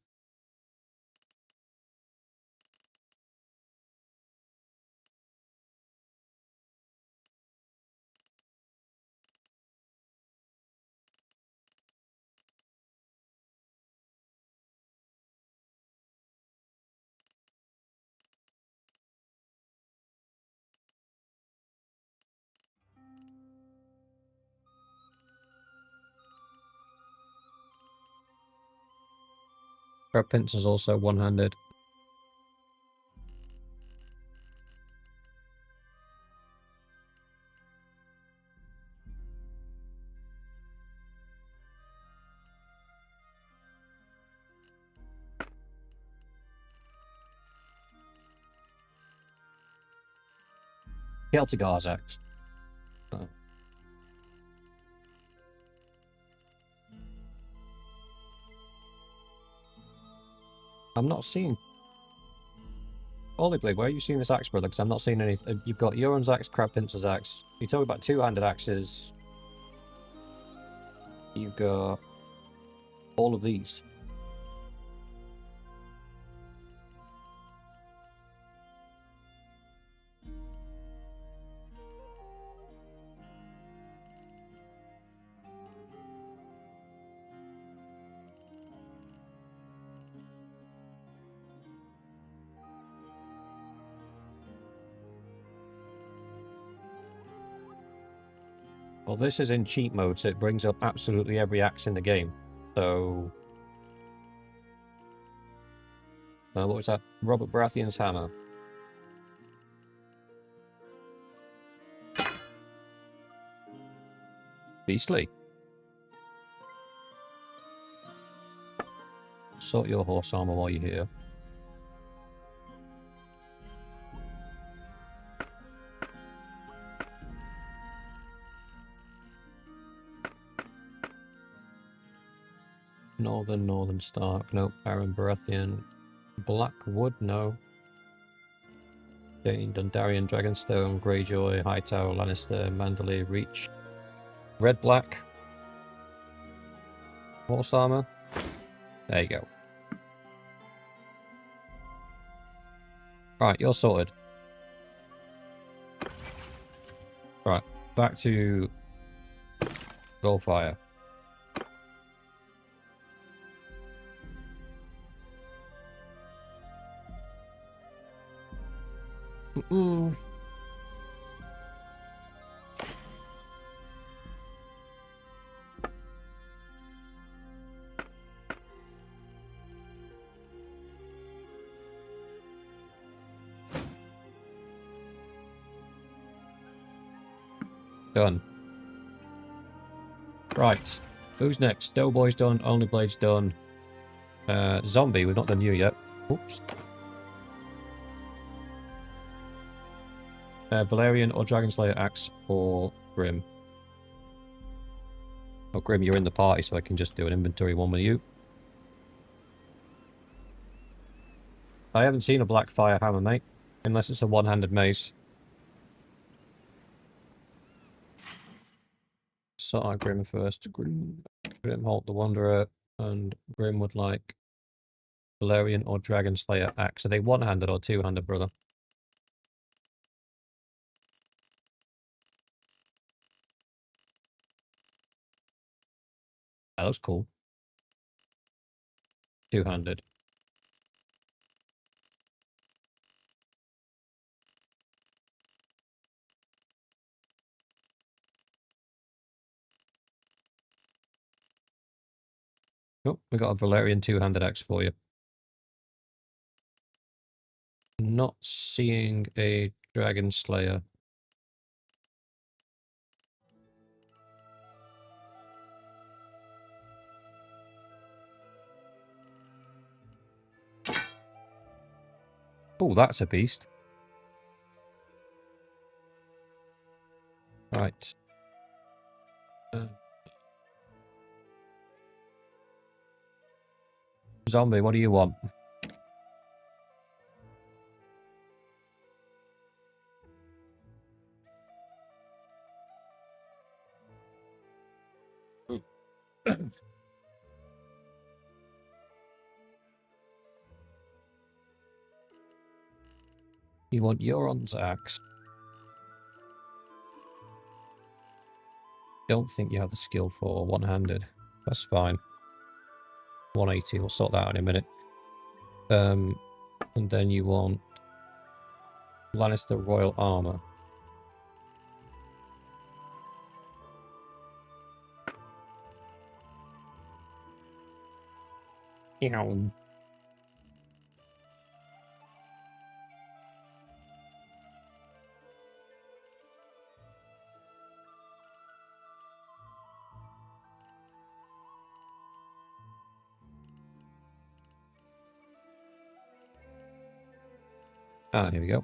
Crab pincer is also one-handed. Celtigar's axe. Oh. I'm not seeing... Only Blade, where are you seeing this axe, brother? Because I'm not seeing anything. You've got Euron's axe, Crab Pincer's axe. You talk about two-handed axes. You've got all of these. Well, this is in cheat mode, so it brings up absolutely every axe in the game. So... what was that? Robert Baratheon's hammer. Beastly. Sort your horse armor while you're here. Northern Stark, no. Baron Baratheon. Blackwood, no. Dane, Dundarian, Dragonstone, Greyjoy, Hightower, Lannister, Manderley, Reach. Red, black. Horse armor. There you go. Right, you're sorted. Right, back to Goldfire. Mm. Done. Right. Who's next? Doughboy's done. Only Blade's done. Zombie, we've not done you yet. Oops. Valerian or Dragonslayer Axe or Grim? Oh, Grim, you're in the party, so I can just do an inventory one with you. I haven't seen a black fire hammer, mate. Unless it's a one-handed mace. So Grim first. Grim Halt the Wanderer. And Grim would like Valerian or Dragonslayer Axe. Are they one-handed or two-handed, brother? That looks cool. Two-handed. Oh, we got a Valerian two-handed axe for you. Not seeing a Dragon Slayer. Oh, that's a beast. Right. Zombie, what do you want? You want Euron's axe. Don't think you have the skill for one-handed. That's fine. 180, we'll sort that out in a minute. And then you want Lannister Royal Armor. Ew. Ah, here we go.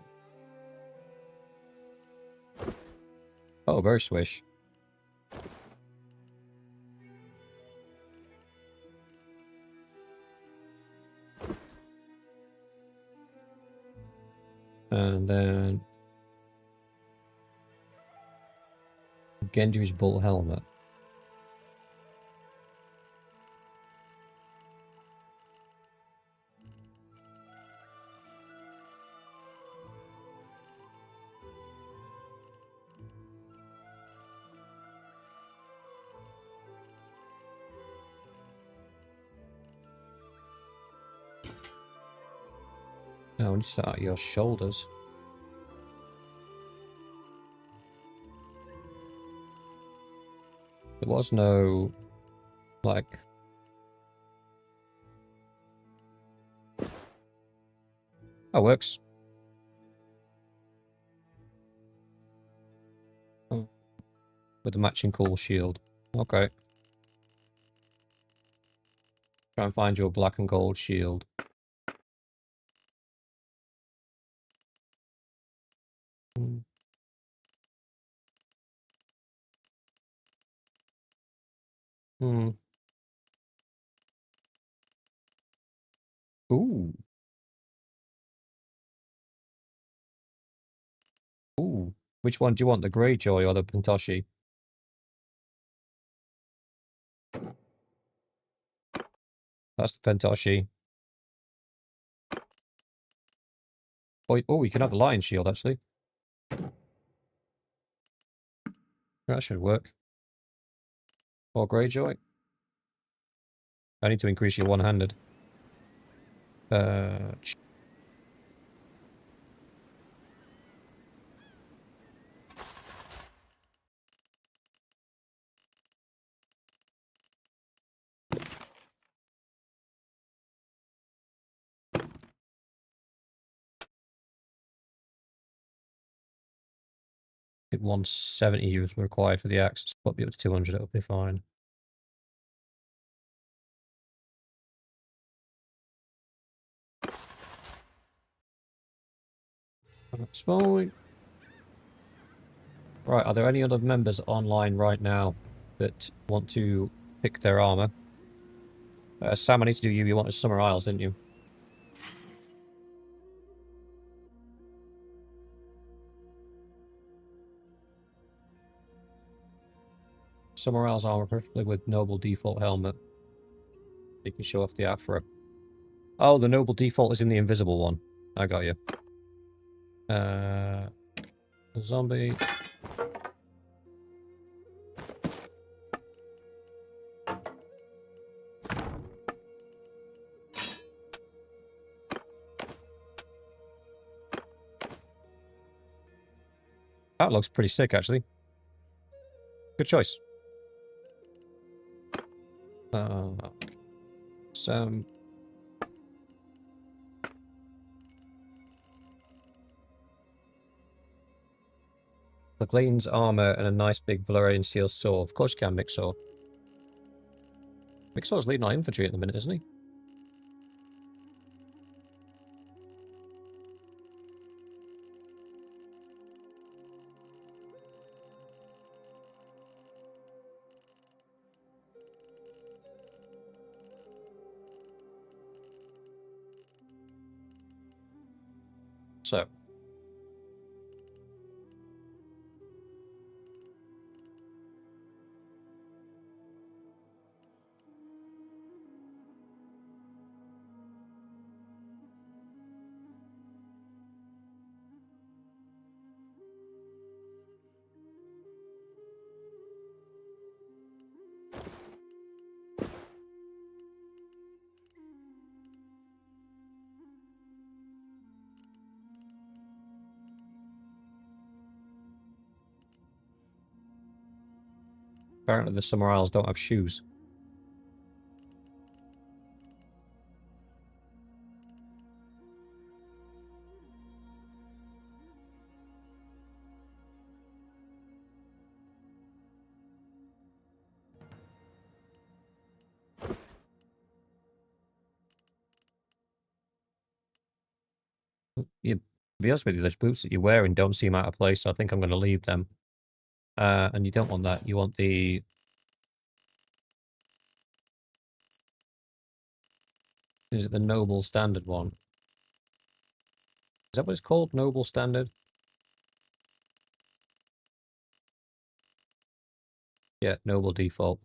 Oh, very swish. And then Gendry's Bull Helmet. No, it's at your shoulders. There was no, like... That works. Oh. With a matching cool shield. Okay. Try and find your black and gold shield. Hmm. Hmm. Ooh. Ooh. Which one do you want, the Greyjoy or the Pentoshi? That's the Pentoshi. Oh, you can have the Lion Shield, actually. That should work. Or Greyjoy. I need to increase your one-handed. think 170 was required for the axe. It's probably up to 200, it'll be fine. That's fine. Right, are there any other members online right now that want to pick their armor? Sam, I need to do you. You wanted Summer Isles, didn't you? Summer Isles armor, preferably with noble default helmet. You can show off the afro. Oh, the noble default is in the invisible one. I got you. Zombie. That looks pretty sick, actually. Good choice. Some... Cleglane's armor and a nice big Valerian seal sword. Of course you can, Mixor. Mixor's leading our infantry at the minute, isn't he? So. Apparently the Summer Isles don't have shoes. You, to be honest with you, those boots that you're wearing don't seem out of place, so I think I'm going to leave them. And you don't want that. You want the... Is it the Noble Standard one? Is that what it's called? Noble Standard? Yeah, Noble Default.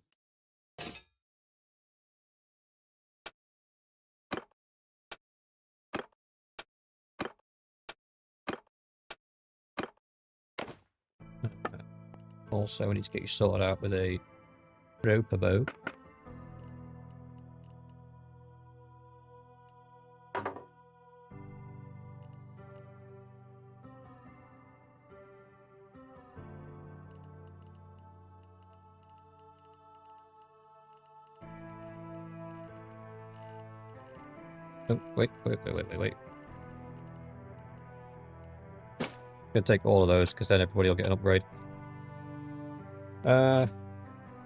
Also, we need to get you sorted out with a roper bow. Oh, wait. Gonna take all of those, because then everybody will get an upgrade.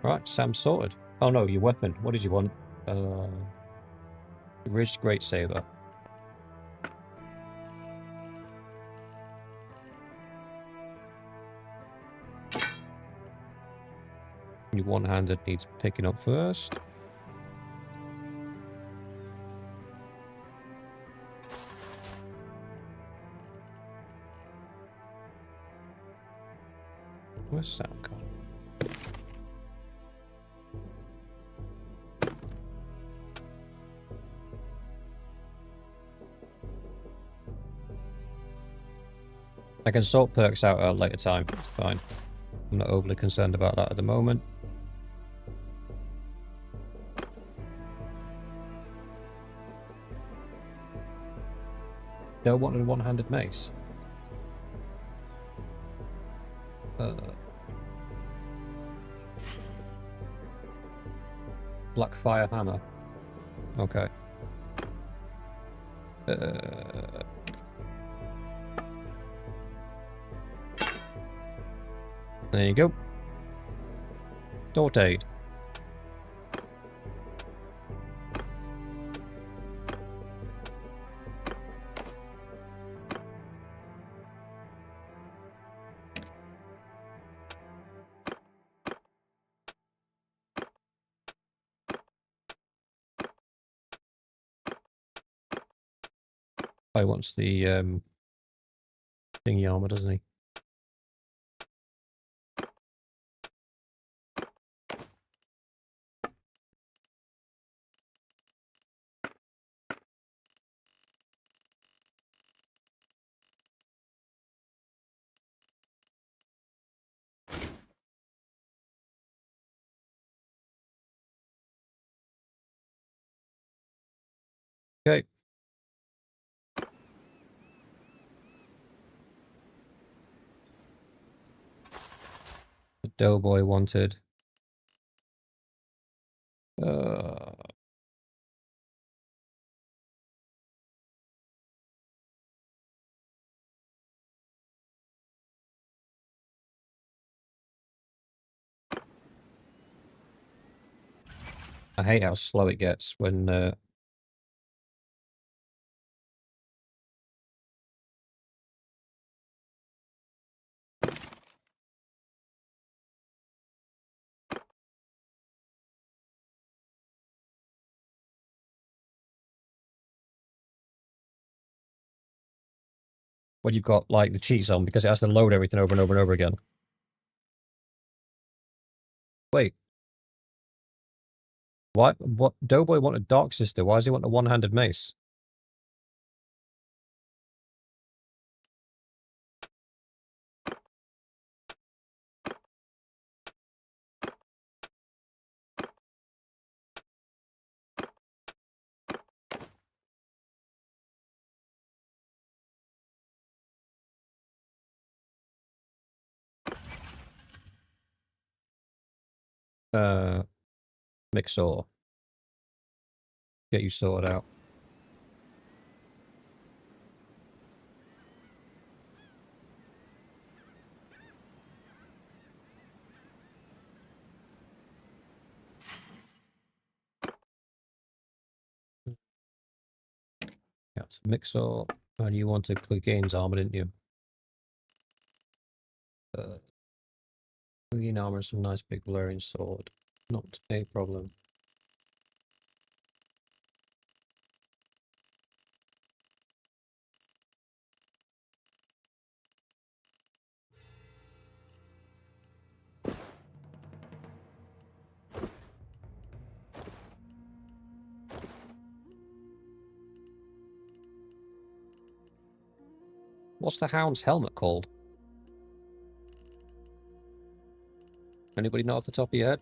Right, Sam's sorted. Oh no, your weapon. What did you want? Ridged Great Saber. Your one-handed needs picking up first. Where's Sam gone? I can sort perks out at a later time. It's fine. I'm not overly concerned about that at the moment. Don't want a one-handed mace. Blackfire hammer. Okay. There you go. Sauteed. He wants the thingy armor, doesn't he? Okay. The Doughboy wanted. I hate how slow it gets when you've got like the cheats on, because it has to load everything over and over and over again. Wait. What Doughboy wanted Dark Sister? Why does he want a one-handed mace? Mixor. Get you sorted out. Yeah, it's Mixor. And you wanted Clegane's armor, didn't you? Clegane armor is a nice big Valyrian sword. Not a problem. What's the Hound's helmet called? Anybody know off the top of your head?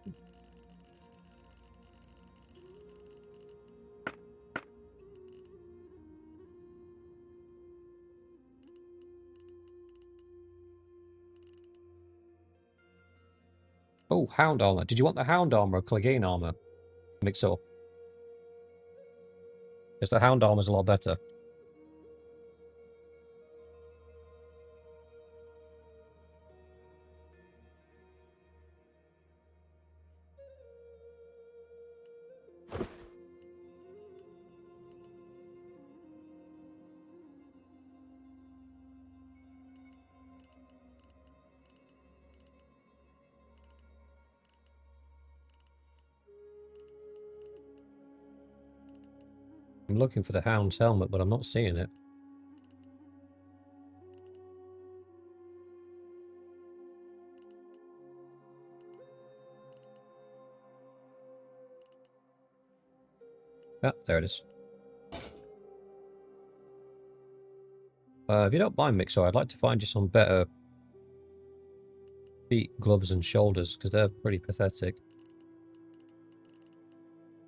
Oh, Hound armor. Did you want the Hound armor or Clegane armor? Mixor. Because the Hound armor's a lot better. I'm looking for the Hound's helmet, but I'm not seeing it. Ah, there it is. If you don't mind, Mixor, I'd like to find you some better feet, gloves, and shoulders, because they're pretty pathetic.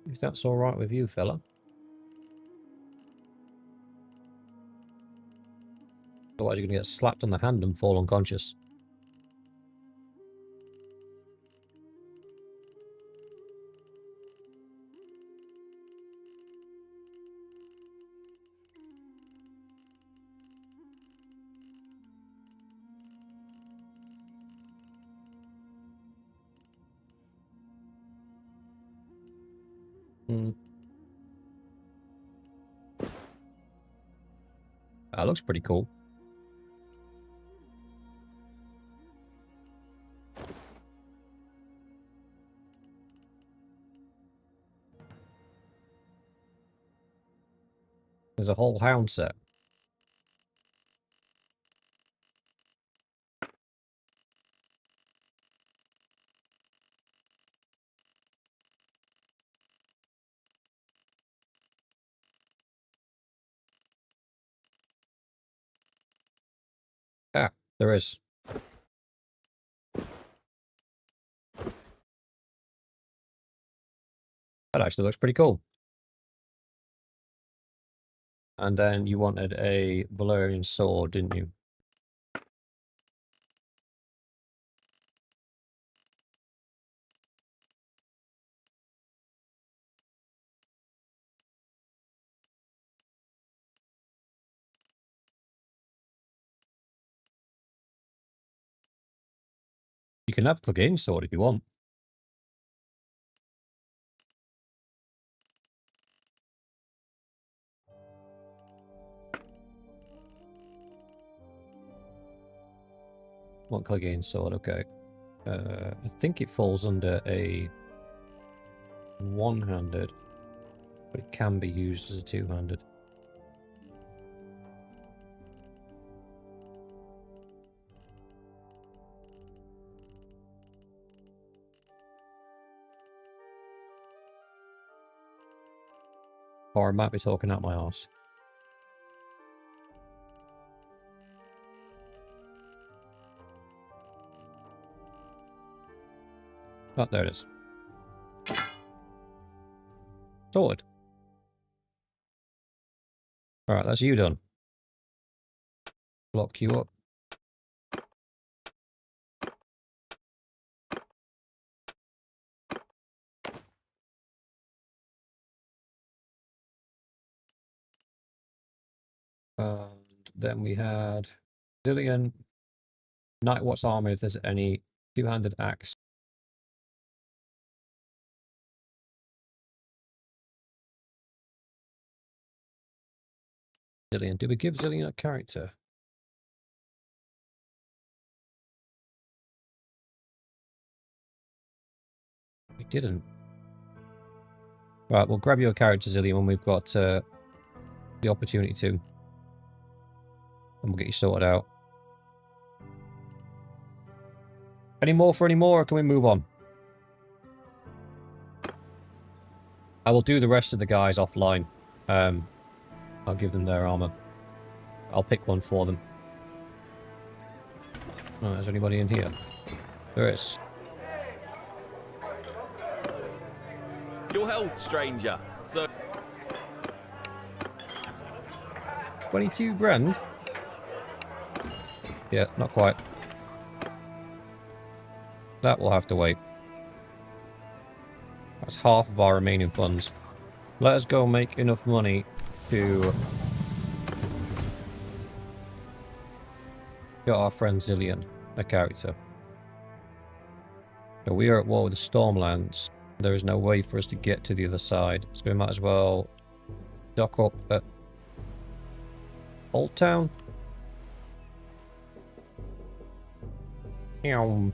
If that's alright with you, fella. Otherwise, you're going to get slapped on the hand and fall unconscious. Hmm. That looks pretty cool. There's a whole hound set. Ah, there is. That actually looks pretty cool. And then you wanted a Valyrian sword, didn't you? You can have Clegane sword if you want. Want Clegane sword, okay. I think it falls under a one-handed, but it can be used as a two-handed. Or I might be talking out my arse. Oh, there it is. Sorted. Alright, that's you done. Block you up. And then we had Zillion, Night Watch armor if there's any, two-handed axe. Zillion. Did we give Zillion a character? We didn't. Right, we'll grab your character, Zillion, when we've got the opportunity to. And we'll get you sorted out. Any more for any more, or can we move on? I will do the rest of the guys offline. I'll give them their armor. I'll pick one for them. Oh, is anybody in here? There is.
Your health, stranger. So
22 grand? Yeah, not quite. That will have to wait. That's half of our remaining funds. Let us go make enough money to get our friend Zillion a character. So we are at war with the Stormlands. There is no way for us to get to the other side, so we might as well dock up at Old Town. Ew.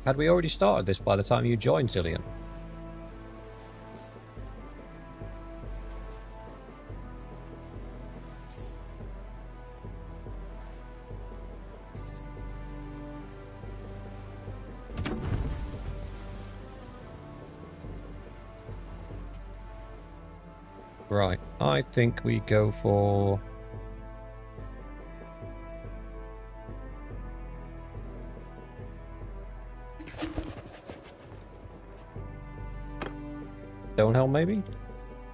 Had we already started this by the time you joined, Zillion? Right, I think we go for... Stonehelm, maybe?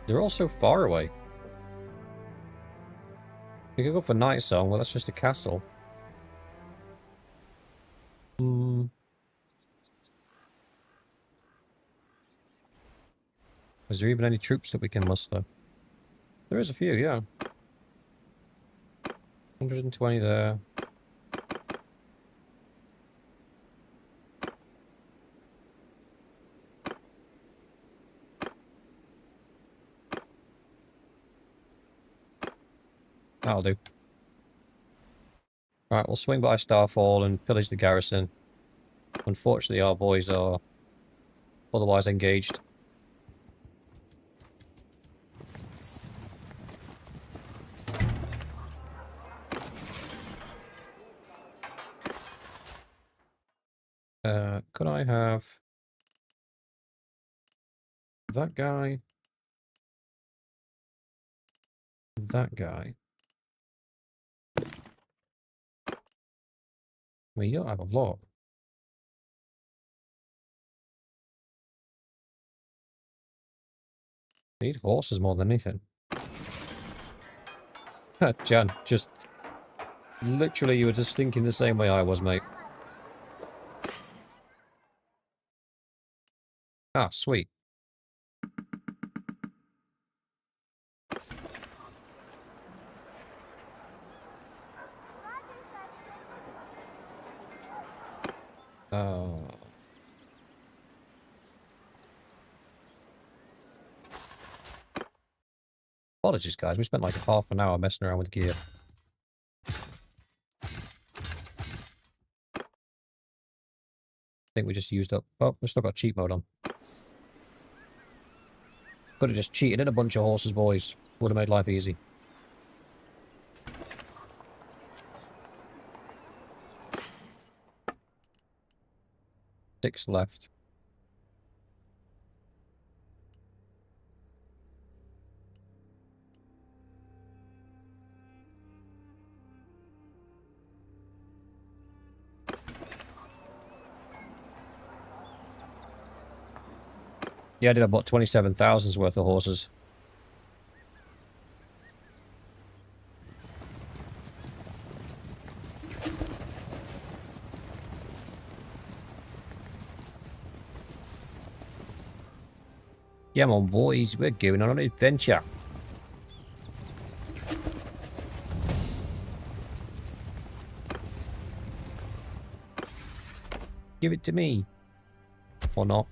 They're all so far away. We could go for Night Song, well that's just a castle. Is there even any troops that we can muster? There is a few, yeah. 120 there. That'll do. Right, we'll swing by Starfall and pillage the garrison. Unfortunately, our boys are otherwise engaged. Could I have that guy? That guy? Well, you don't have a lot. I need horses more than anything. Jan, just literally you were just thinking the same way I was, mate. Ah, sweet. Apologies, guys. We spent like half an hour messing around with gear. I think we just used up... Oh, we've still got cheat mode on. Could have just cheated in a bunch of horses, boys. Would have made life easy. Six left. Yeah, I did about 27,000's worth of horses. Come on, boys. We're going on an adventure. Give it to me. Or not.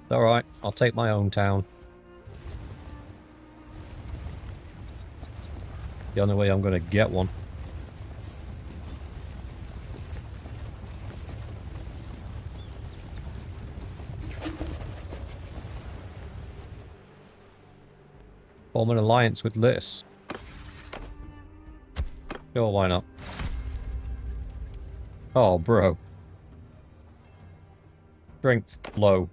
Alright, I'll take my own town. The only way I'm going to get one. Form an alliance with Liz. Sure, why not? Oh, bro. Strength low.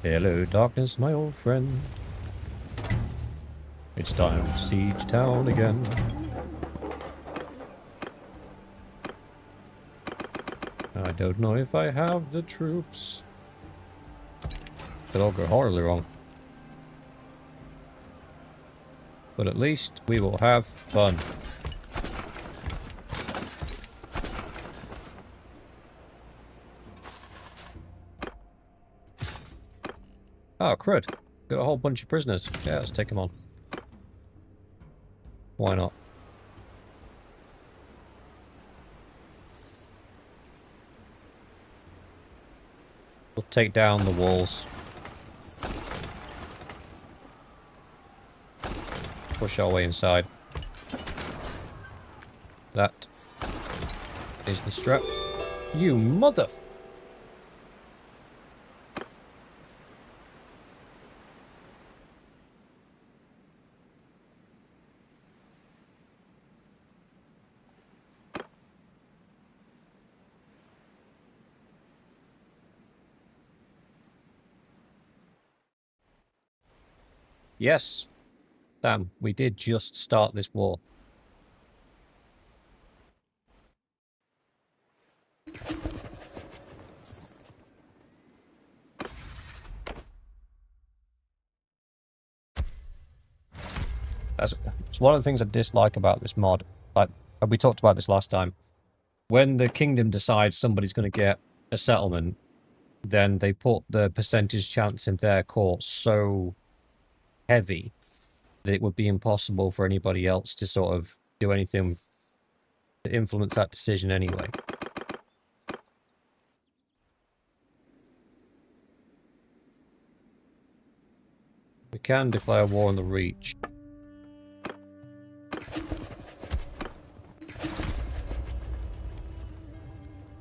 Hello, darkness, my old friend. It's time to siege town again. I don't know if I have the troops. Could all go horribly wrong. But at least we will have fun. Oh, crud. Got a whole bunch of prisoners. Yeah, let's take them on. Why not? We'll take down the walls. Push our way inside. That is the strap. You mother... Yes. Damn, we did just start this war. It's one of the things I dislike about this mod. Like, we talked about this last time. When the kingdom decides somebody's going to get a settlement, then they put the percentage chance in their court so heavy that it would be impossible for anybody else to sort of do anything to influence that decision anyway. We can declare war on the Reach.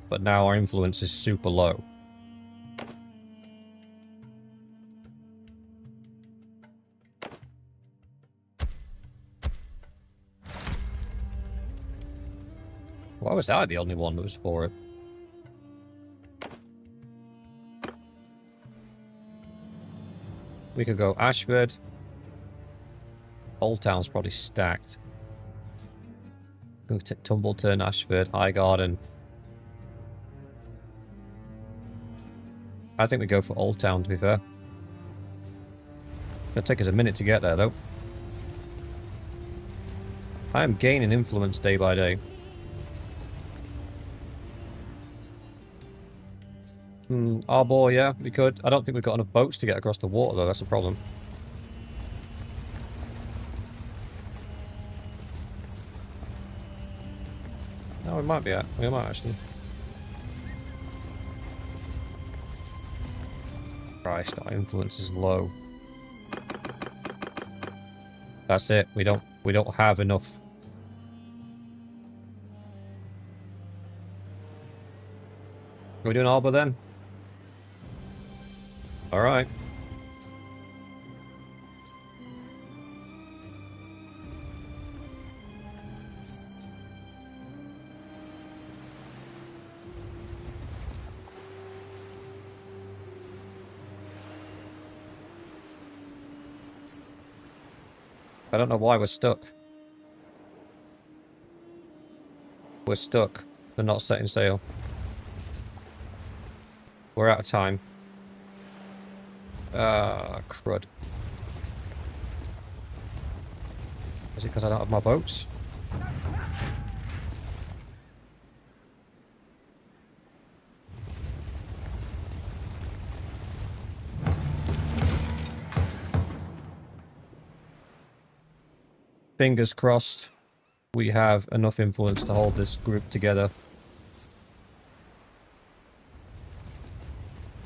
But now our influence is super low. Why was I the only one that was for it? We could go Ashford. Old Town's probably stacked. Go to Tumbleton, Ashford, Highgarden. I think we go for Old Town, to be fair. It'll take us a minute to get there, though. I am gaining influence day by day. Arbor, yeah, we could. I don't think we've got enough boats to get across the water, though. That's the problem. No, we might be at. We might, actually. Christ, our influence is low. That's it. We don't have enough. Are we doing Arbor then? Alright. I don't know why we're stuck. We're stuck. They're not setting sail. We're out of time. Crud. Is it because I don't have my boats? Fingers crossed we have enough influence to hold this group together.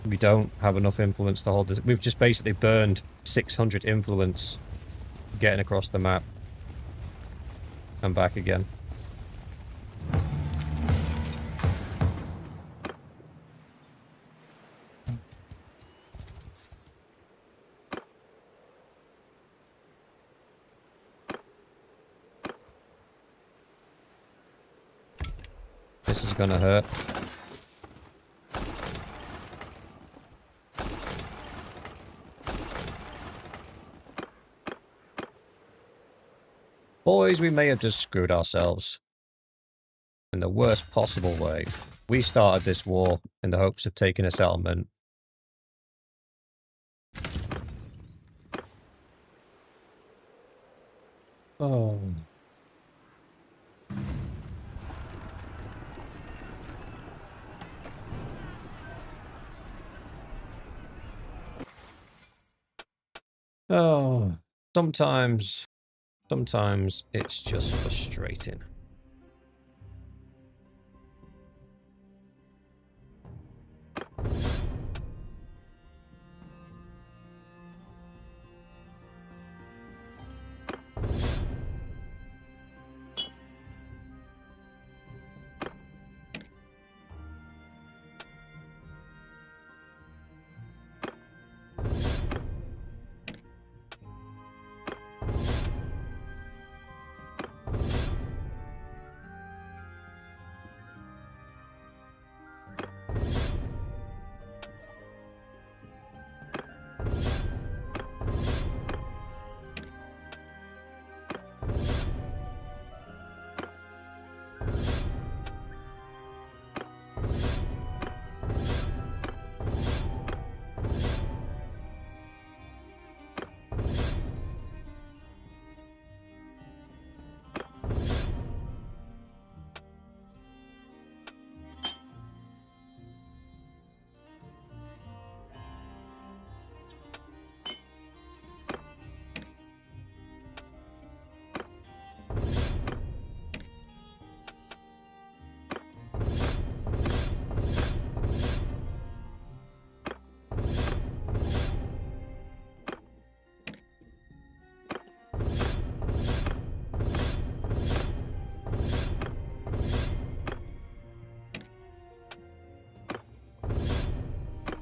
We don't have enough influence to hold this. We've just basically burned 600 influence getting across the map. And back again. This is gonna hurt. Boys, we may have just screwed ourselves. In the worst possible way. We started this war in the hopes of taking a settlement. Oh. Oh. Sometimes it's just frustrating.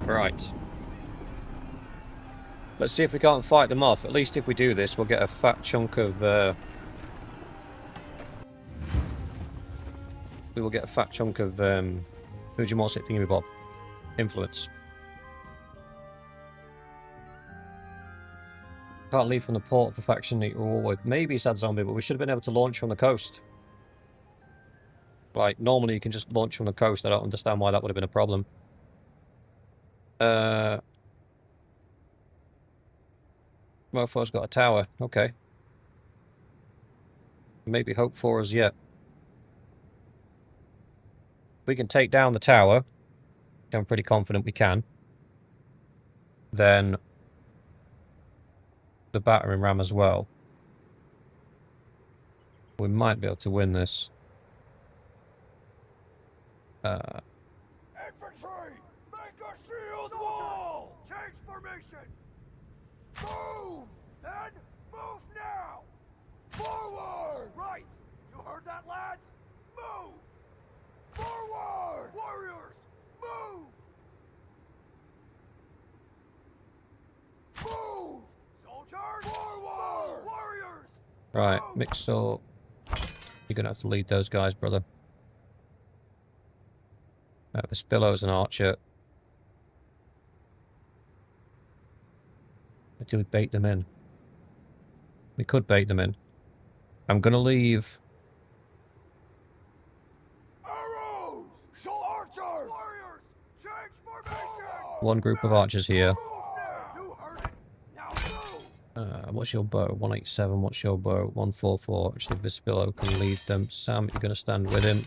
Right. Let's see if we can't fight them off. At least if we do this, we'll get a fat chunk of... we will get a fat chunk of... who'd you want it thingy bob? Influence. Can't leave from the port for faction that you're all with. Maybe sad zombie, but we should have been able to launch from the coast. Like, normally you can just launch from the coast. I don't understand why that would have been a problem. Mofo's got a tower. Okay. Maybe hope for us yet. We can take down the tower. I'm pretty confident we can. Then the battering ram as well. We might be able to win this.
Infantry! Make a shield wall! Change formation! Move! Then move now! Forward! Right! You heard that, lads? Move! Forward! Warriors! Move! Move! Soldiers! Forward! Move! Warriors!
Right, Mixor. You're going to have to lead those guys, brother. Vespillo's an archer. Do we bait them in? We could bait them in. I'm going to leave...
Arrows! Archers! Warriors! Change formation!
one group of archers here.
You heard it! Now move!
What's your bow? 187. What's your bow? 144. Actually, Vespillo can lead them. Sam, you're going to stand with him.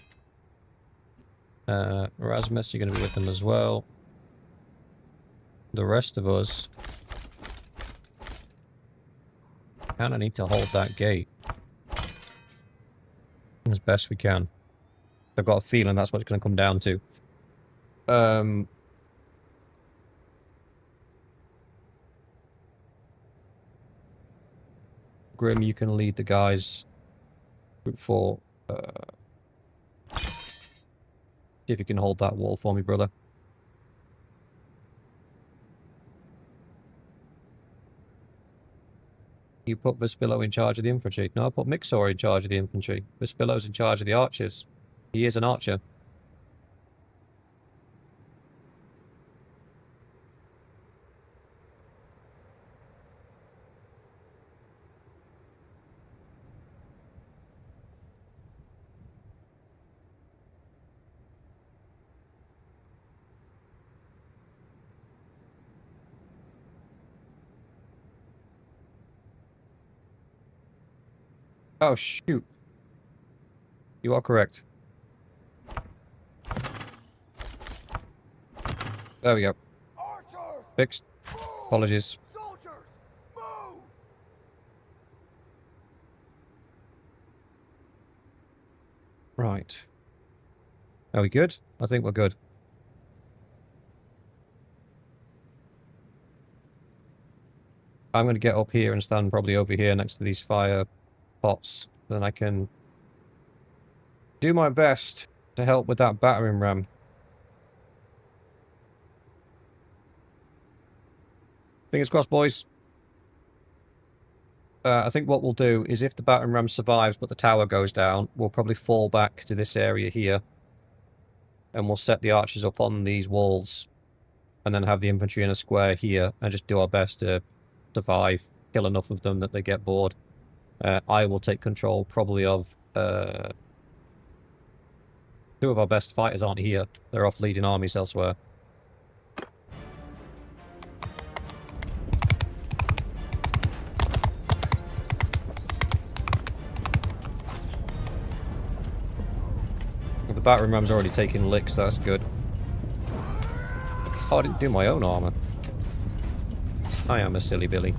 Erasmus, you're going to be with them as well. The rest of us... kind of need to hold that gate as best we can. I've got a feeling that's what it's going to come down to. Grim, you can lead the guys. Group 4. See if you can hold that wall for me, brother. You put Vespillo in charge of the infantry. No, I put Mixor in charge of the infantry. Vespillo's in charge of the archers. He is an archer. Oh, shoot. You are correct. There we go.
Archers!
Fixed.
Move!
Apologies.
Soldiers! Move!
Right. Are we good? I think we're good. I'm going to get up here and stand probably over here next to these fire pots. Then I can do my best to help with that battering ram. Fingers crossed, boys. I think what we'll do is if the battering ram survives but the tower goes down, we'll probably fall back to this area here. And we'll set the archers up on these walls. And then have the infantry in a square here and just do our best to survive, kill enough of them that they get bored. I will take control probably of... two of our best fighters aren't here. They're off leading armies elsewhere. The battering ram's already taking licks, so that's good. Oh, I didn't do my own armor. I am a silly Billy.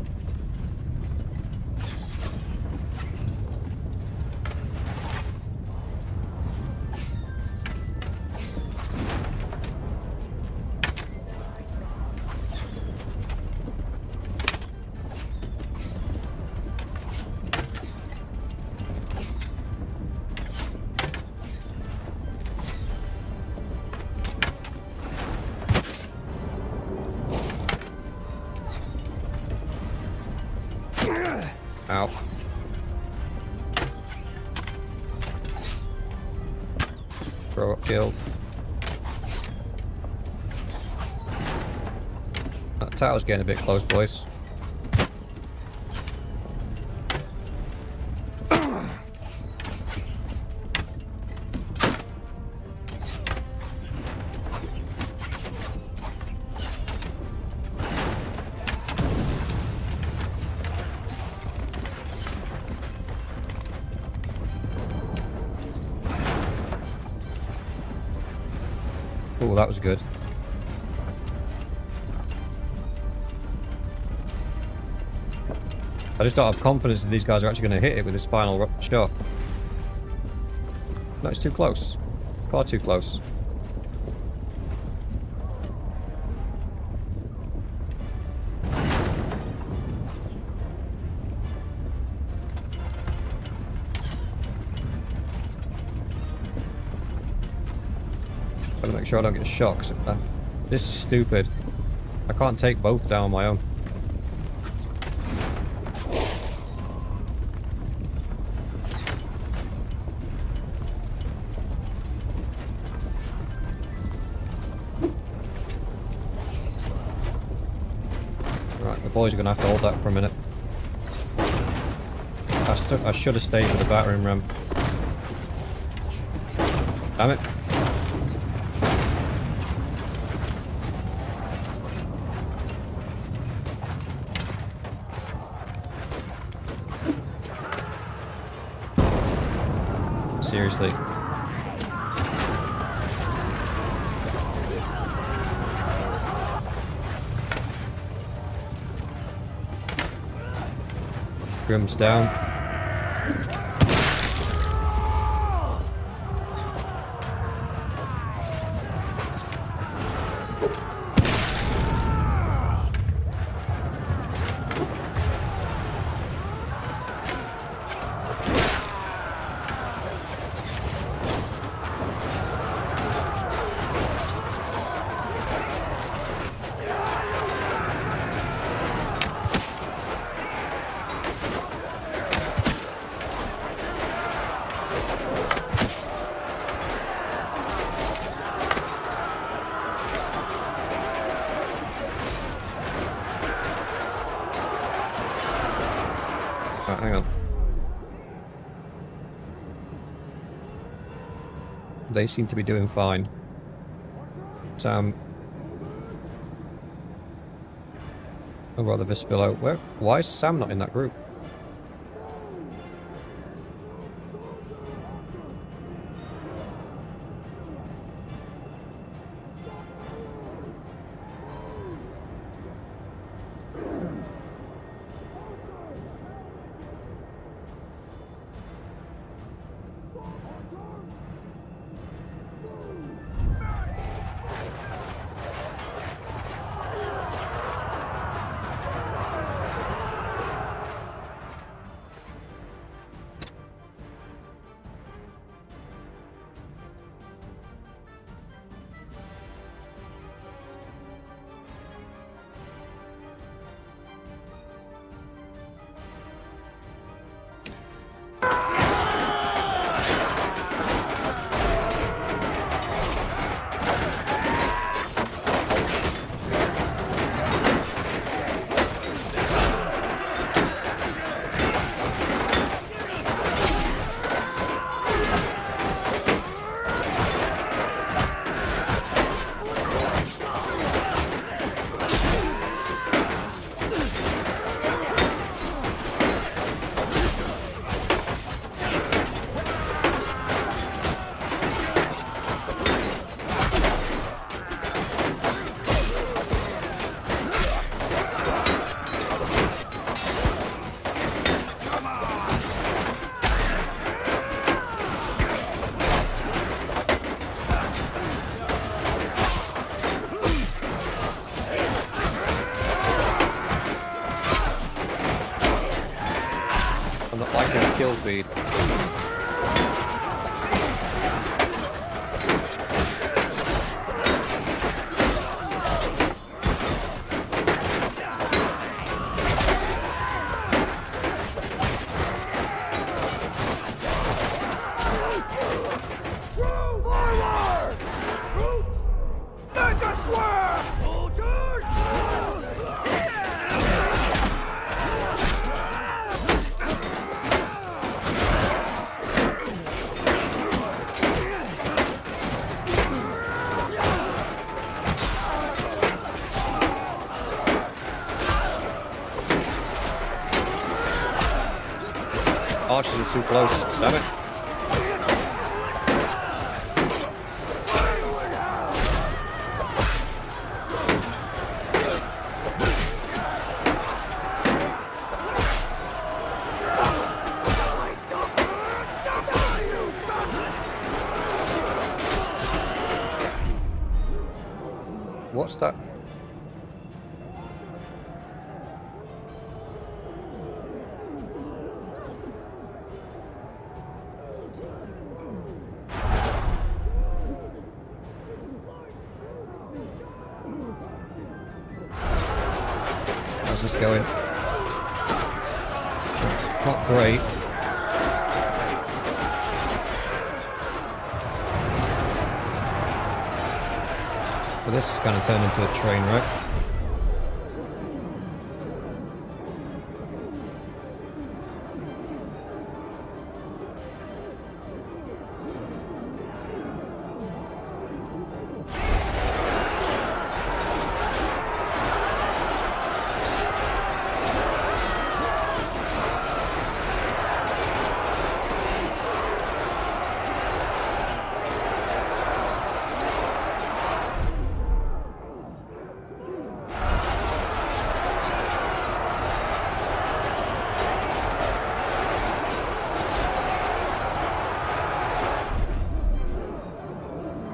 Ow. Throw up kill. That tower's getting a bit close, boys. Oh, that was good. I just don't have confidence that these guys are actually going to hit it with this final shot. No, it's too close. Far too close. Gotta make sure I don't get shot. This is stupid. I can't take both down on my own. Right, the boys are gonna have to hold that for a minute. I should have stayed with the battering ram. Damn it. Seriously. Grim's down. Right, hang on. They seem to be doing fine. Sam. Oh, rather Vispillo. Why is Sam not in that group? I'm not liking the kill feed. Archers are too close. Damn it. What's that? How's this going? Not great. But this is going to turn into a train wreck.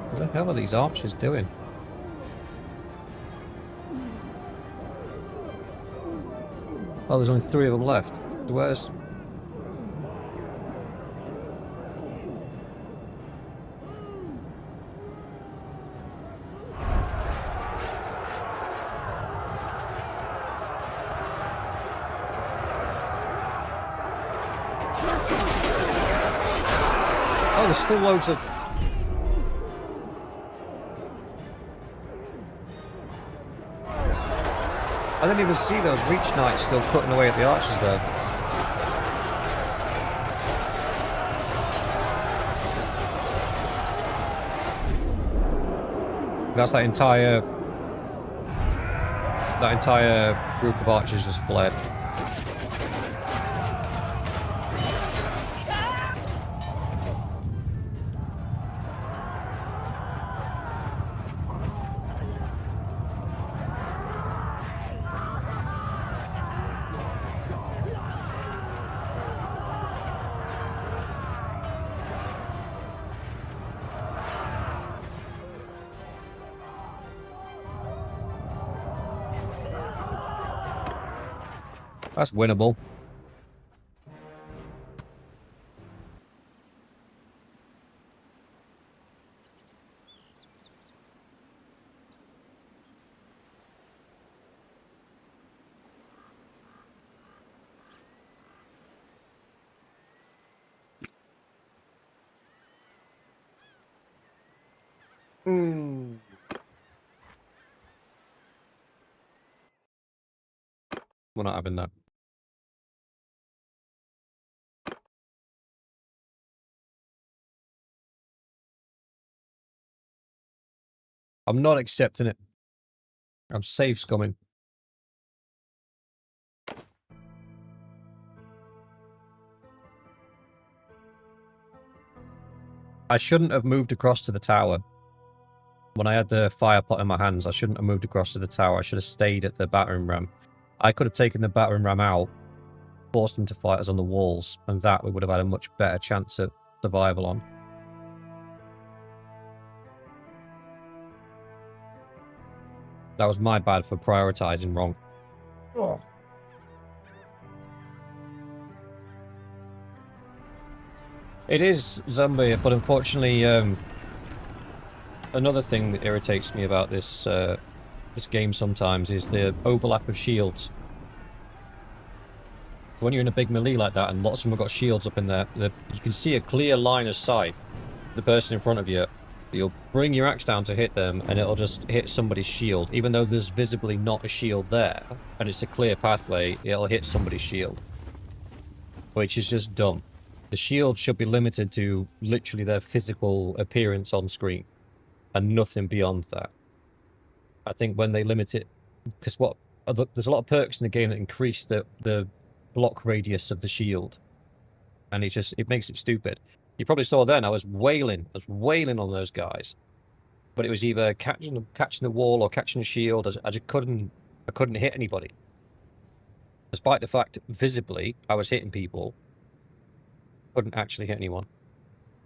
What the hell are these archers doing? Oh, there's only 3 of them left. So where's... Oh, there's still loads of... I didn't even see those Reach Knights still cutting away at the archers there. That's that entire group of archers just fled. That's winnable. We're not having that. I'm not accepting it. I'm safe scumming. I shouldn't have moved across to the tower. When I had the fire pot in my hands, I shouldn't have moved across to the tower. I should have stayed at the battering ram. I could have taken the battering ram out, forced them to fight us on the walls, and that we would have had a much better chance of survival on. That was my bad for prioritizing wrong. Oh. It is zombie, but unfortunately, another thing that irritates me about this this game sometimes is the overlap of shields. When you're in a big melee like that, and lots of them have got shields up in there, you can see a clear line of sight. The person in front of you, you'll bring your axe down to hit them, and it'll just hit somebody's shield, even though there's visibly not a shield there, and it's a clear pathway. It'll hit somebody's shield, which is just dumb. The shield should be limited to literally their physical appearance on screen, and nothing beyond that. I think when they limit it, because there's a lot of perks in the game that increase the block radius of the shield. And it makes it stupid. You probably saw then I was wailing on those guys. But it was either catching the wall or catching a shield. I just couldn't hit anybody. Despite the fact visibly I was hitting people, couldn't actually hit anyone.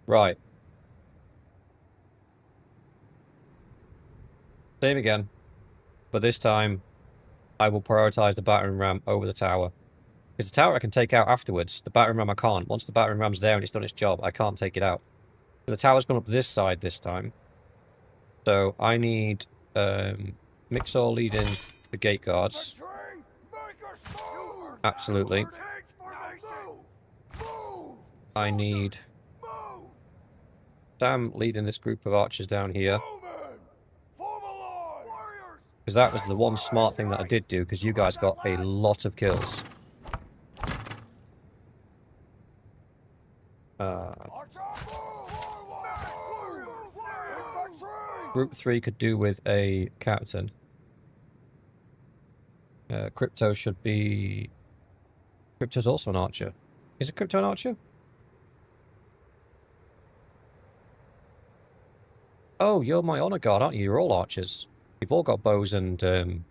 Right. Same again. But this time I will prioritize the battering ram over the tower. Because the tower I can take out afterwards. The battering ram I can't. Once the battering ram's there and it's done its job, I can't take it out. So the tower's gone up this side this time. So I need Mixor leading the gate guards. Absolutely. I need Sam leading this group of archers down here. Because that was the one smart thing that I did do, because you guys got a lot of kills. Group 3 could do with a captain. Crypto should be... Crypto's also an archer. Is it Crypto an archer? Oh, you're my honor guard, aren't you? You're all archers. You've all got bows and...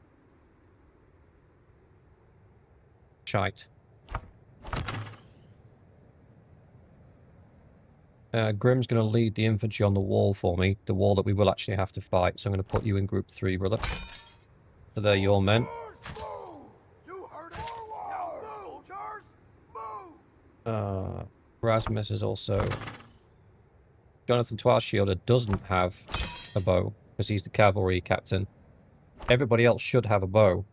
shite. Grim's going to lead the infantry on the wall for me. The wall that we will actually have to fight. So I'm going to put you in group 3, brother. So they're your men. Rasmus is also... Jonathan Twireshielder doesn't have a bow, because he's the cavalry captain. Everybody else should have a bow.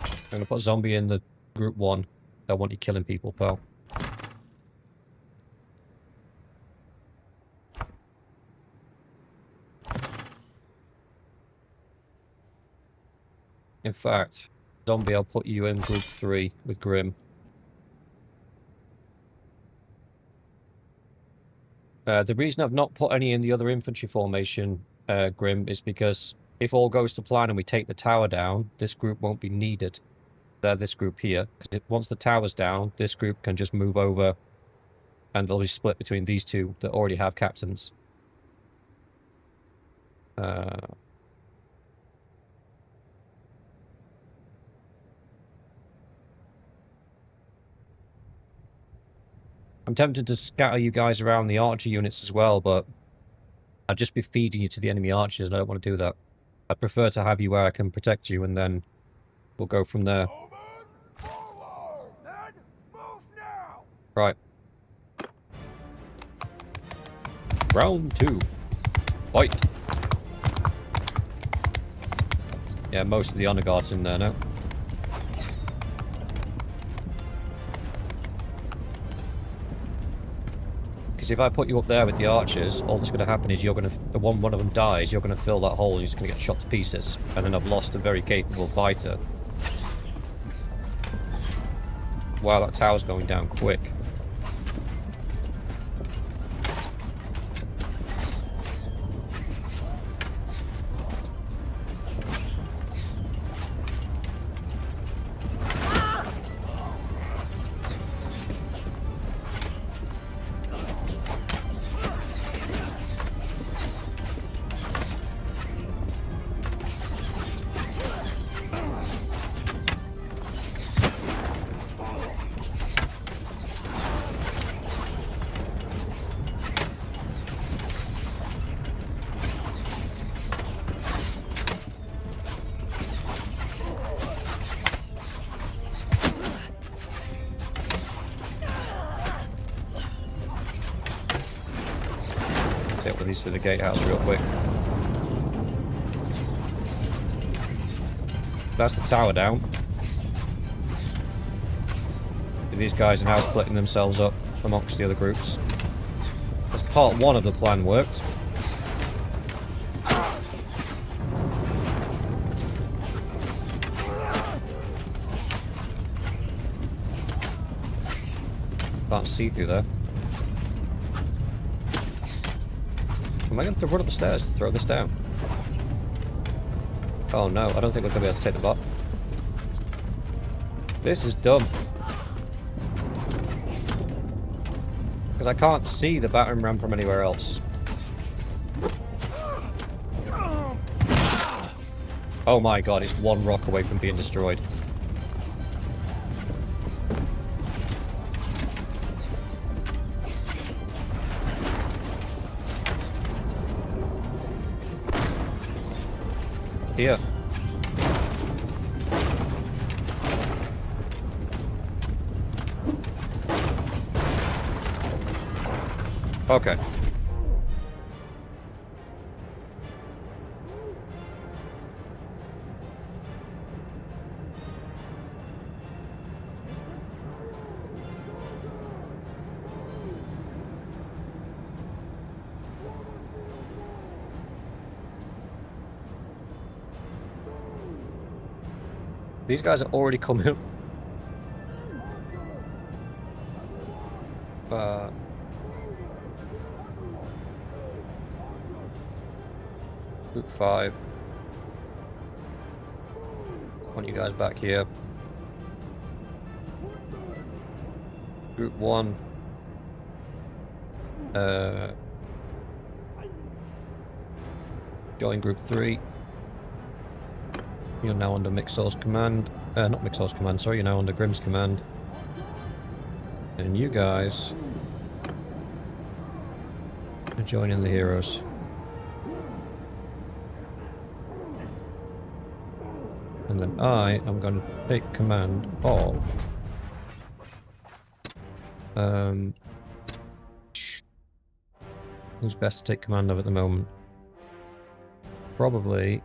I'm going to put Zombie in the group 1. I want you killing people, pal. In fact, Zombie, I'll put you in group 3 with Grim. The reason I've not put any in the other infantry formation, Grim, is because if all goes to plan and we take the tower down, this group won't be needed. This group here, because once the tower's down, this group can just move over and they'll be split between these two that already have captains. I'm tempted to scatter you guys around the archer units as well, but I'd just be feeding you to the enemy archers, and I don't want to do that. I prefer to have you where I can protect you, and then we'll go from there. Right. Round 2. Fight. Yeah, most of the honor guards in there now. Because if I put you up there with the archers, all that's going to happen is you're going to... One of them dies, you're going to fill that hole and you're just going to get shot to pieces. And then I've lost a very capable fighter. Wow, that tower's going down quick. Take with these to the gatehouse real quick. That's the tower down. These guys are now splitting themselves up amongst the other groups. As part 1 of the plan worked. Can't see through there. Am I going to have to run up the stairs to throw this down? Oh no, I don't think we're going to be able to take the bot. This is dumb. Because I can't see the battering ram from anywhere else. Oh my god, it's one rock away from being destroyed. Here. Okay. These guys are already coming. Group 5. Want you guys back here. Group 1. Join Group 3. You're now under Mixor's command. Not Mixor's command, sorry, you're now under Grimm's command. And you guys are joining the heroes. And then I am going to take command of... who's best to take command of at the moment? Probably...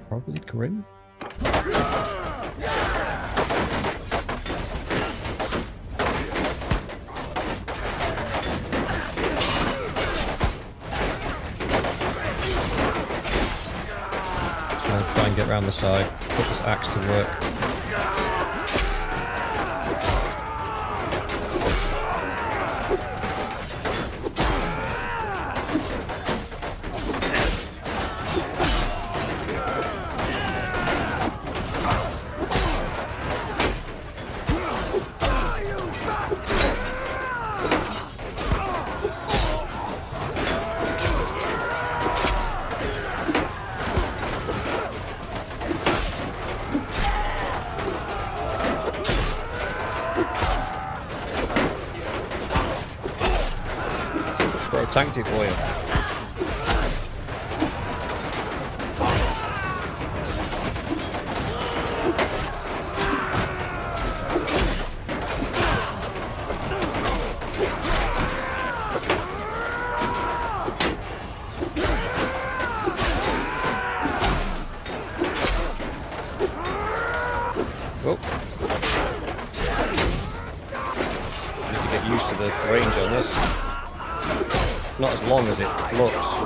Probably Grimm? Try and get around the side, put this axe to work. Tanked for you. Oh. Need to get used to the range on this. Not as long as it looks.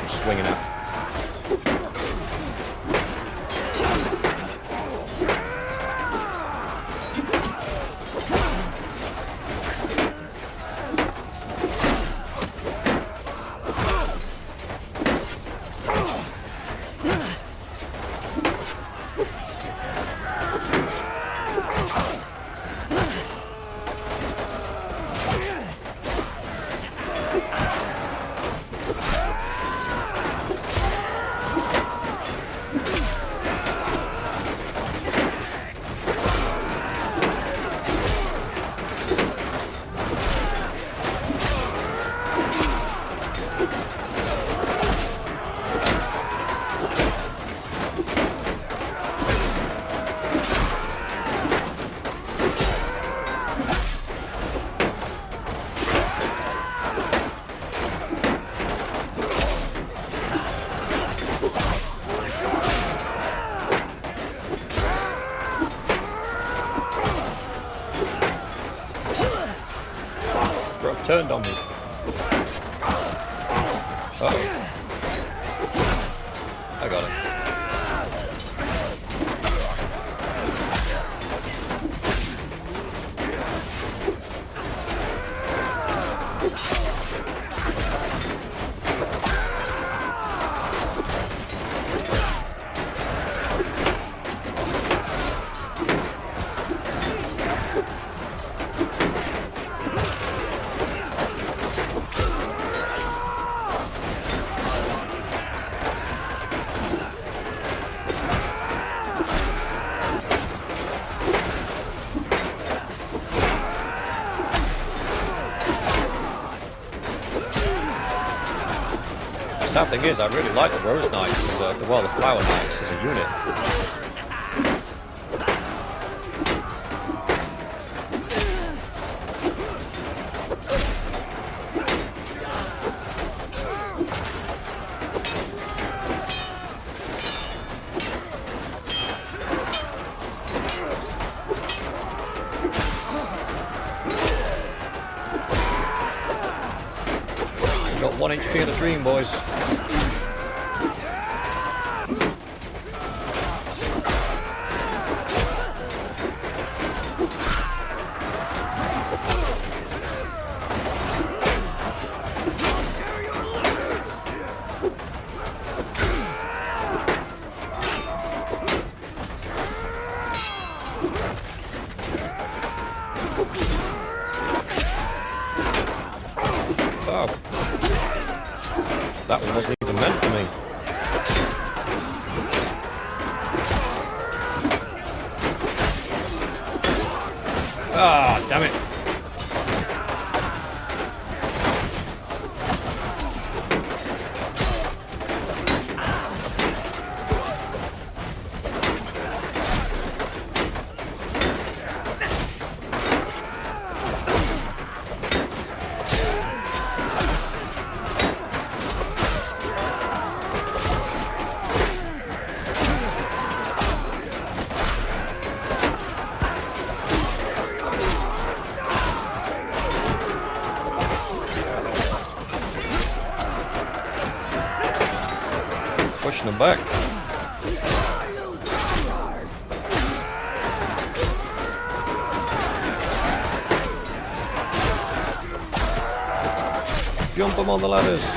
I'm swinging out. turned on me. Uh-oh. I got him. The sad thing is, I really like the Rose Knights, as the Flower Knights as a unit. Got 1 HP of the Dream, boys. Oh. That one wasn't even meant for me. Ah, damn it. Pushing them back. Jump them on the ladders.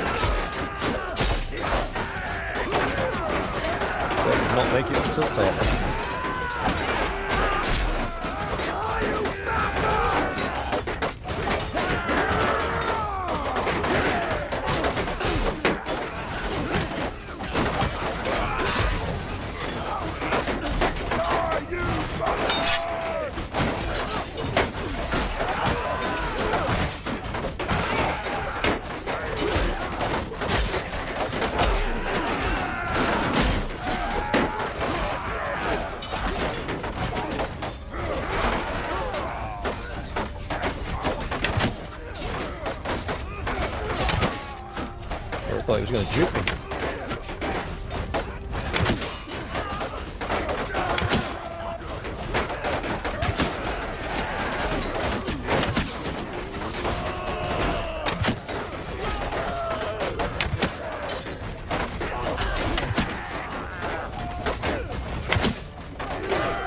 But not make it up to the top. I thought he was going to juke me.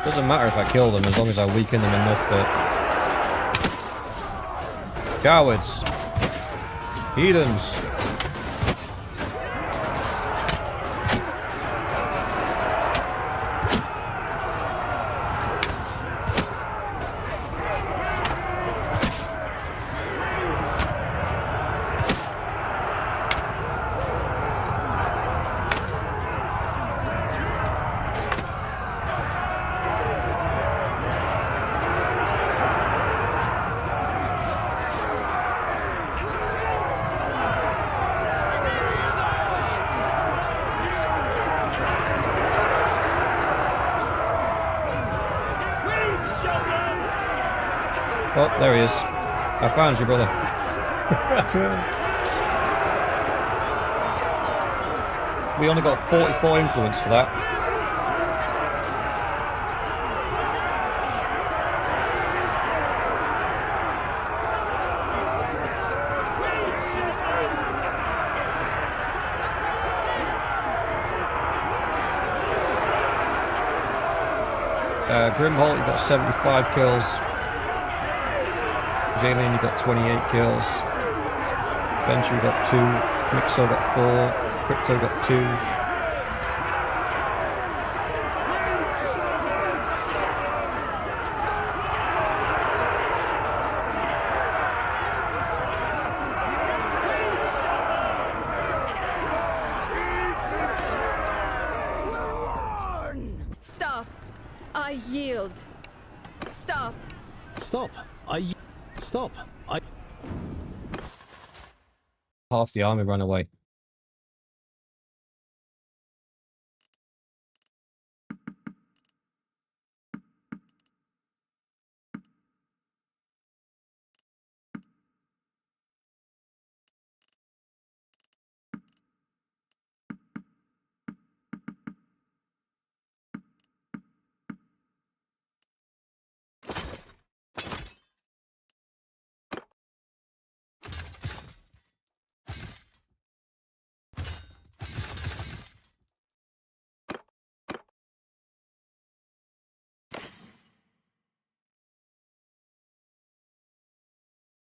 Doesn't matter if I kill them as long as I weaken them enough that... Cowards! Heathens! Oh, there he is. I found you, brother. We only got 44 influence for that. Grimholt, you got 75 kills. Jalen, you got 28 kills. Venture got 2. Mixo got 4. Crypto got 2.
Stop! I yield. Stop!
Stop. Stop.
Half the army ran away.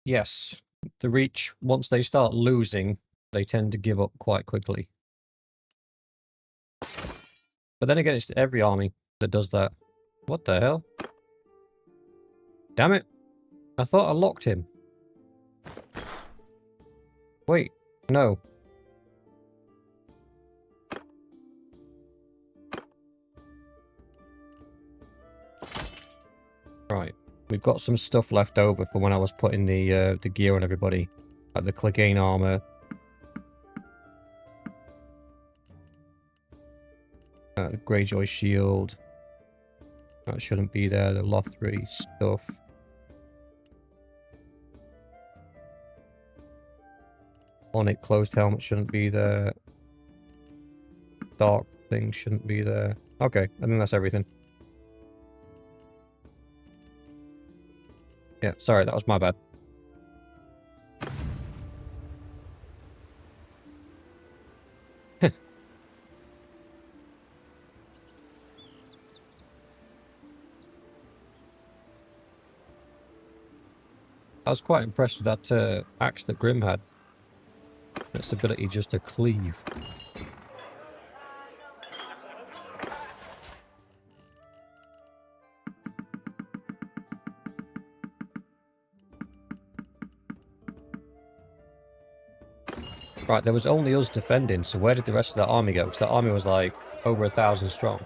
Yes, the Reach, once they start losing, they tend to give up quite quickly. But then again, it's every army that does that. What the hell? Damn it. I thought I locked him. Wait, no. Right. We've got some stuff left over from when I was putting the gear on everybody. Like the Clegane armor. The Greyjoy shield. That shouldn't be there. The Lothry stuff. Onyx closed helmet shouldn't be there. Dark thing shouldn't be there. Okay, I think that's everything. Yeah, sorry, that was my bad. I was quite impressed with that axe that Grim had. Its ability just to cleave. Right, there was only us defending, so where did the rest of that army go? Because that army was like over 1,000 strong.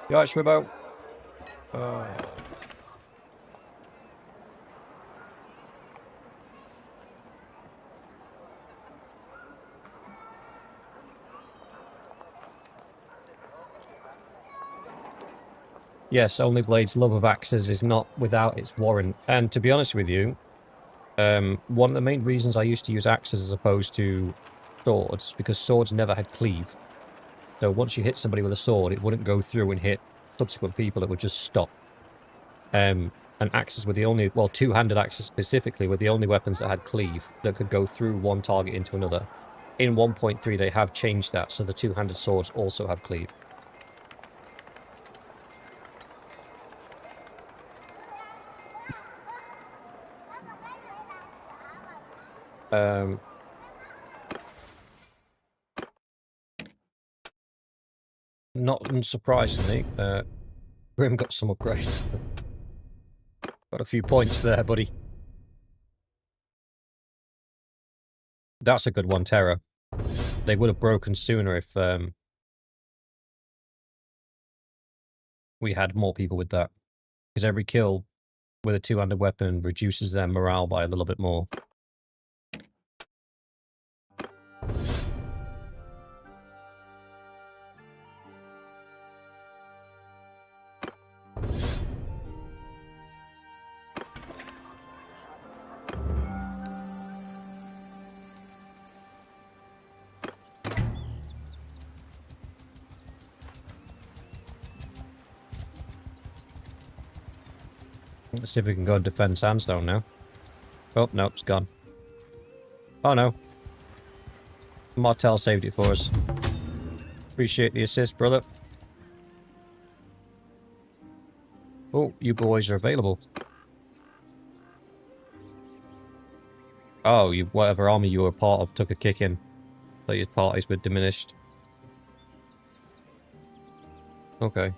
Yeah, Schwibbo. Yes, Only Blade's love of axes is not without its warrant. And to be honest with you, one of the main reasons I used to use axes as opposed to swords, because swords never had cleave. So once you hit somebody with a sword, it wouldn't go through and hit subsequent people, it would just stop. And axes were the only, well, two-handed axes specifically were the only weapons that had cleave, that could go through one target into another. In 1.3 they have changed that, so the two-handed swords also have cleave. Not unsurprisingly, Grim got some upgrades. Got a few points there, buddy. That's a good one, Terror. They would have broken sooner if we had more people with that. Because every kill with a two-handed weapon reduces their morale by a little bit more. Let's see if we can go and defend Sandstone now. Oh, no, it's gone. Oh, no. Martel saved it for us. Appreciate the assist, brother. Oh, you boys are available. Oh, you whatever army you were part of took a kick in. So your parties were diminished. Okay.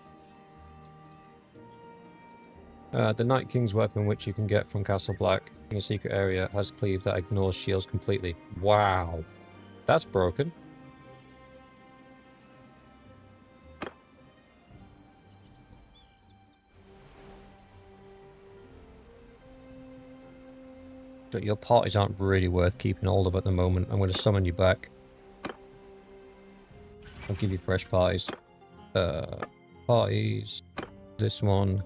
The Night King's weapon, which you can get from Castle Black in a secret area, has cleave that ignores shields completely. Wow. That's broken. But your parties aren't really worth keeping hold of at the moment. I'm going to summon you back. I'll give you fresh parties. Parties. This one.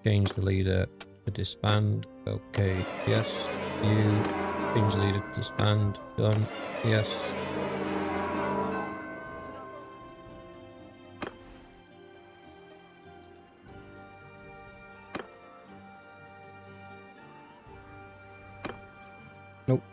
Change the leader to disband. Okay, yes. You. Change the leader to disband. Done. Yes. Nope.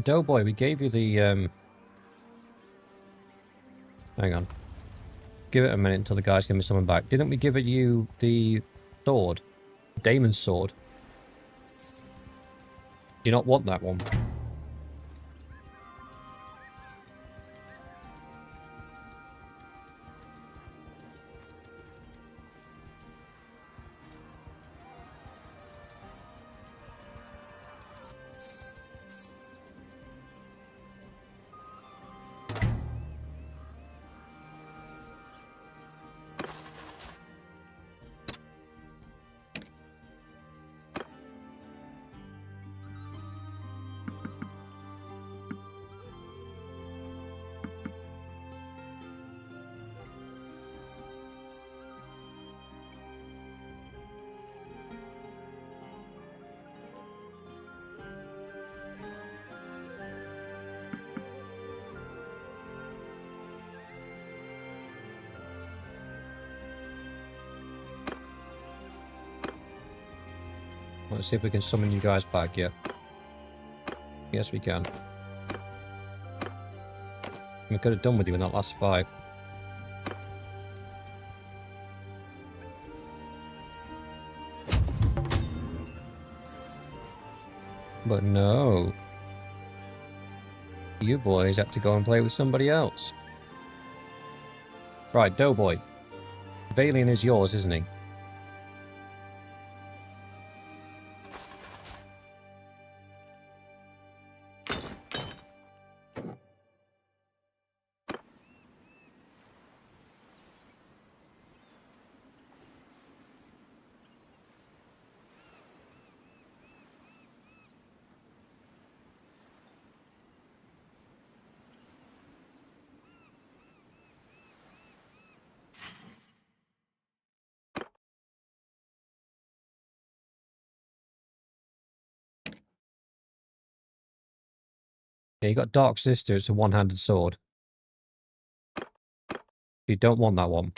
Doughboy, we gave you the, hang on. Give it a minute until the guys give me someone back. Didn't we give it you the sword? Daemon's sword? Do you not want that one? Let's see if we can summon you guys back, yeah. Yes, we can. We could have done with you in that last fight. But no. You boys have to go and play with somebody else. Right, Doughboy. Valian is yours, isn't he? Yeah, you got Dark Sister, it's a one-handed sword. You don't want that one.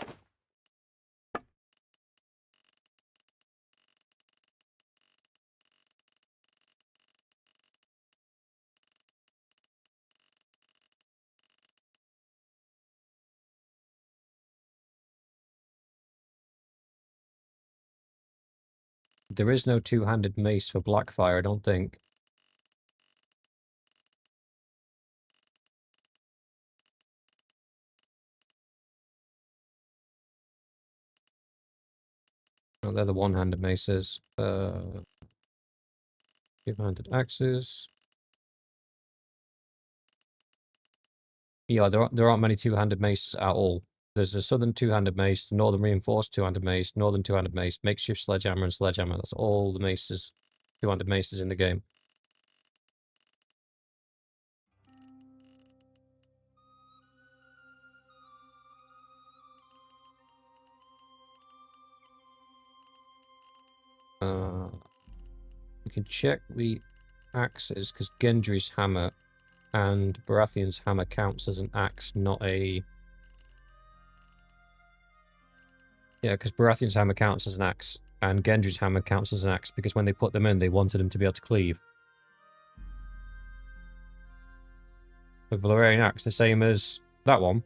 There is no two-handed mace for Blackfire, I don't think. No, they're the one-handed maces. Two-handed axes. Yeah, there aren't many two-handed maces at all. There's a southern two-handed mace, the northern reinforced two-handed mace, northern two-handed mace, makeshift sledgehammer, and sledgehammer. That's all the maces, two-handed maces in the game. We can check the axes, because Gendry's hammer and Baratheon's hammer counts as an axe, not a... Yeah, because Baratheon's hammer counts as an axe, and Gendry's hammer counts as an axe, because when they put them in, they wanted them to be able to cleave. The Valerian axe, the same as that one.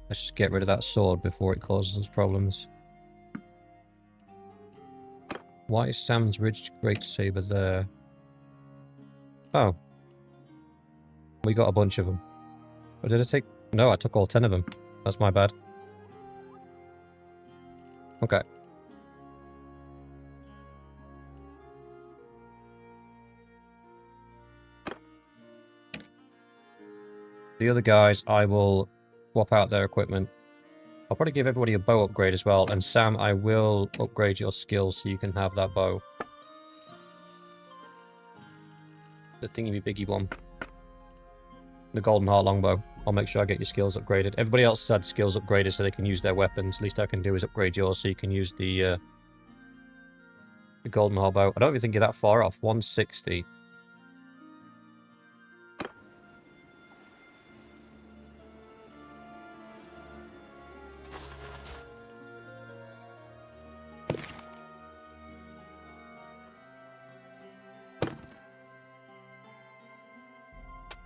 Let's just get rid of that sword before it causes us problems. Why is Sam's Ridge Great Saber there? Oh. We got a bunch of them. Or did I take... No, I took all 10 of them. That's my bad. Okay. The other guys, I will swap out their equipment. I'll probably give everybody a bow upgrade as well. And Sam, I will upgrade your skills so you can have that bow. The thingy-biggy one. The Golden Heart Longbow. I'll make sure I get your skills upgraded. Everybody else had skills upgraded so they can use their weapons. Least I can do is upgrade yours so you can use the Golden Heart Bow. I don't even think you're that far off. 160.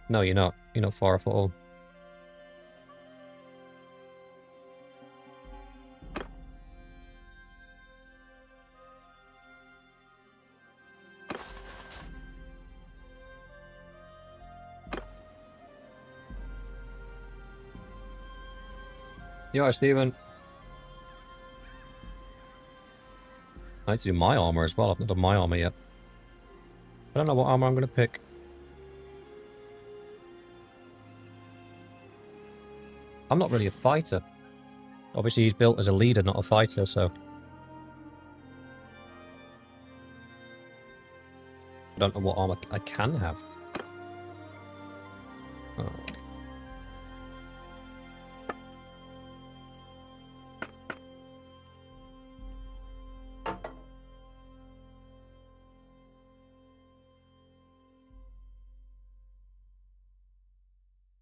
No, you're not. You're not far off at all. You alright, Stephen? I need to do my armor as well. I've not done my armor yet. I don't know what armor I'm going to pick. I'm not really a fighter. Obviously, he's built as a leader, not a fighter, so... I don't know what armor I can have. Oh.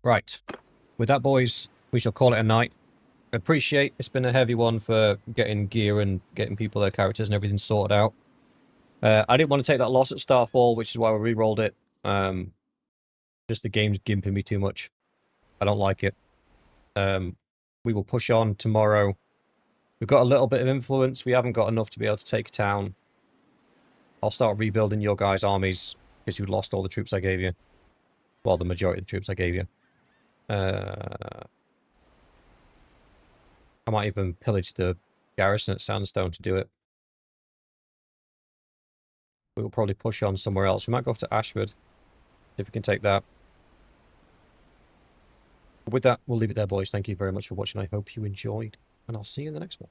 Right. With that, boys, we shall call it a night. Appreciate it's been a heavy one for getting gear and getting people their characters and everything sorted out. I didn't want to take that loss at Starfall, which is why we re-rolled it. Just the game's gimping me too much. I don't like it. We will push on tomorrow. We've got a little bit of influence. We haven't got enough to be able to take a town. I'll start rebuilding your guys' armies because you lost all the troops I gave you. Well, the majority of the troops I gave you. I might even pillage the garrison at Sandstone to do it. We will probably push on somewhere else. We might go off to Ashford, if we can take that. With that, we'll leave it there, boys. Thank you very much for watching. I hope you enjoyed, and I'll see you in the next one.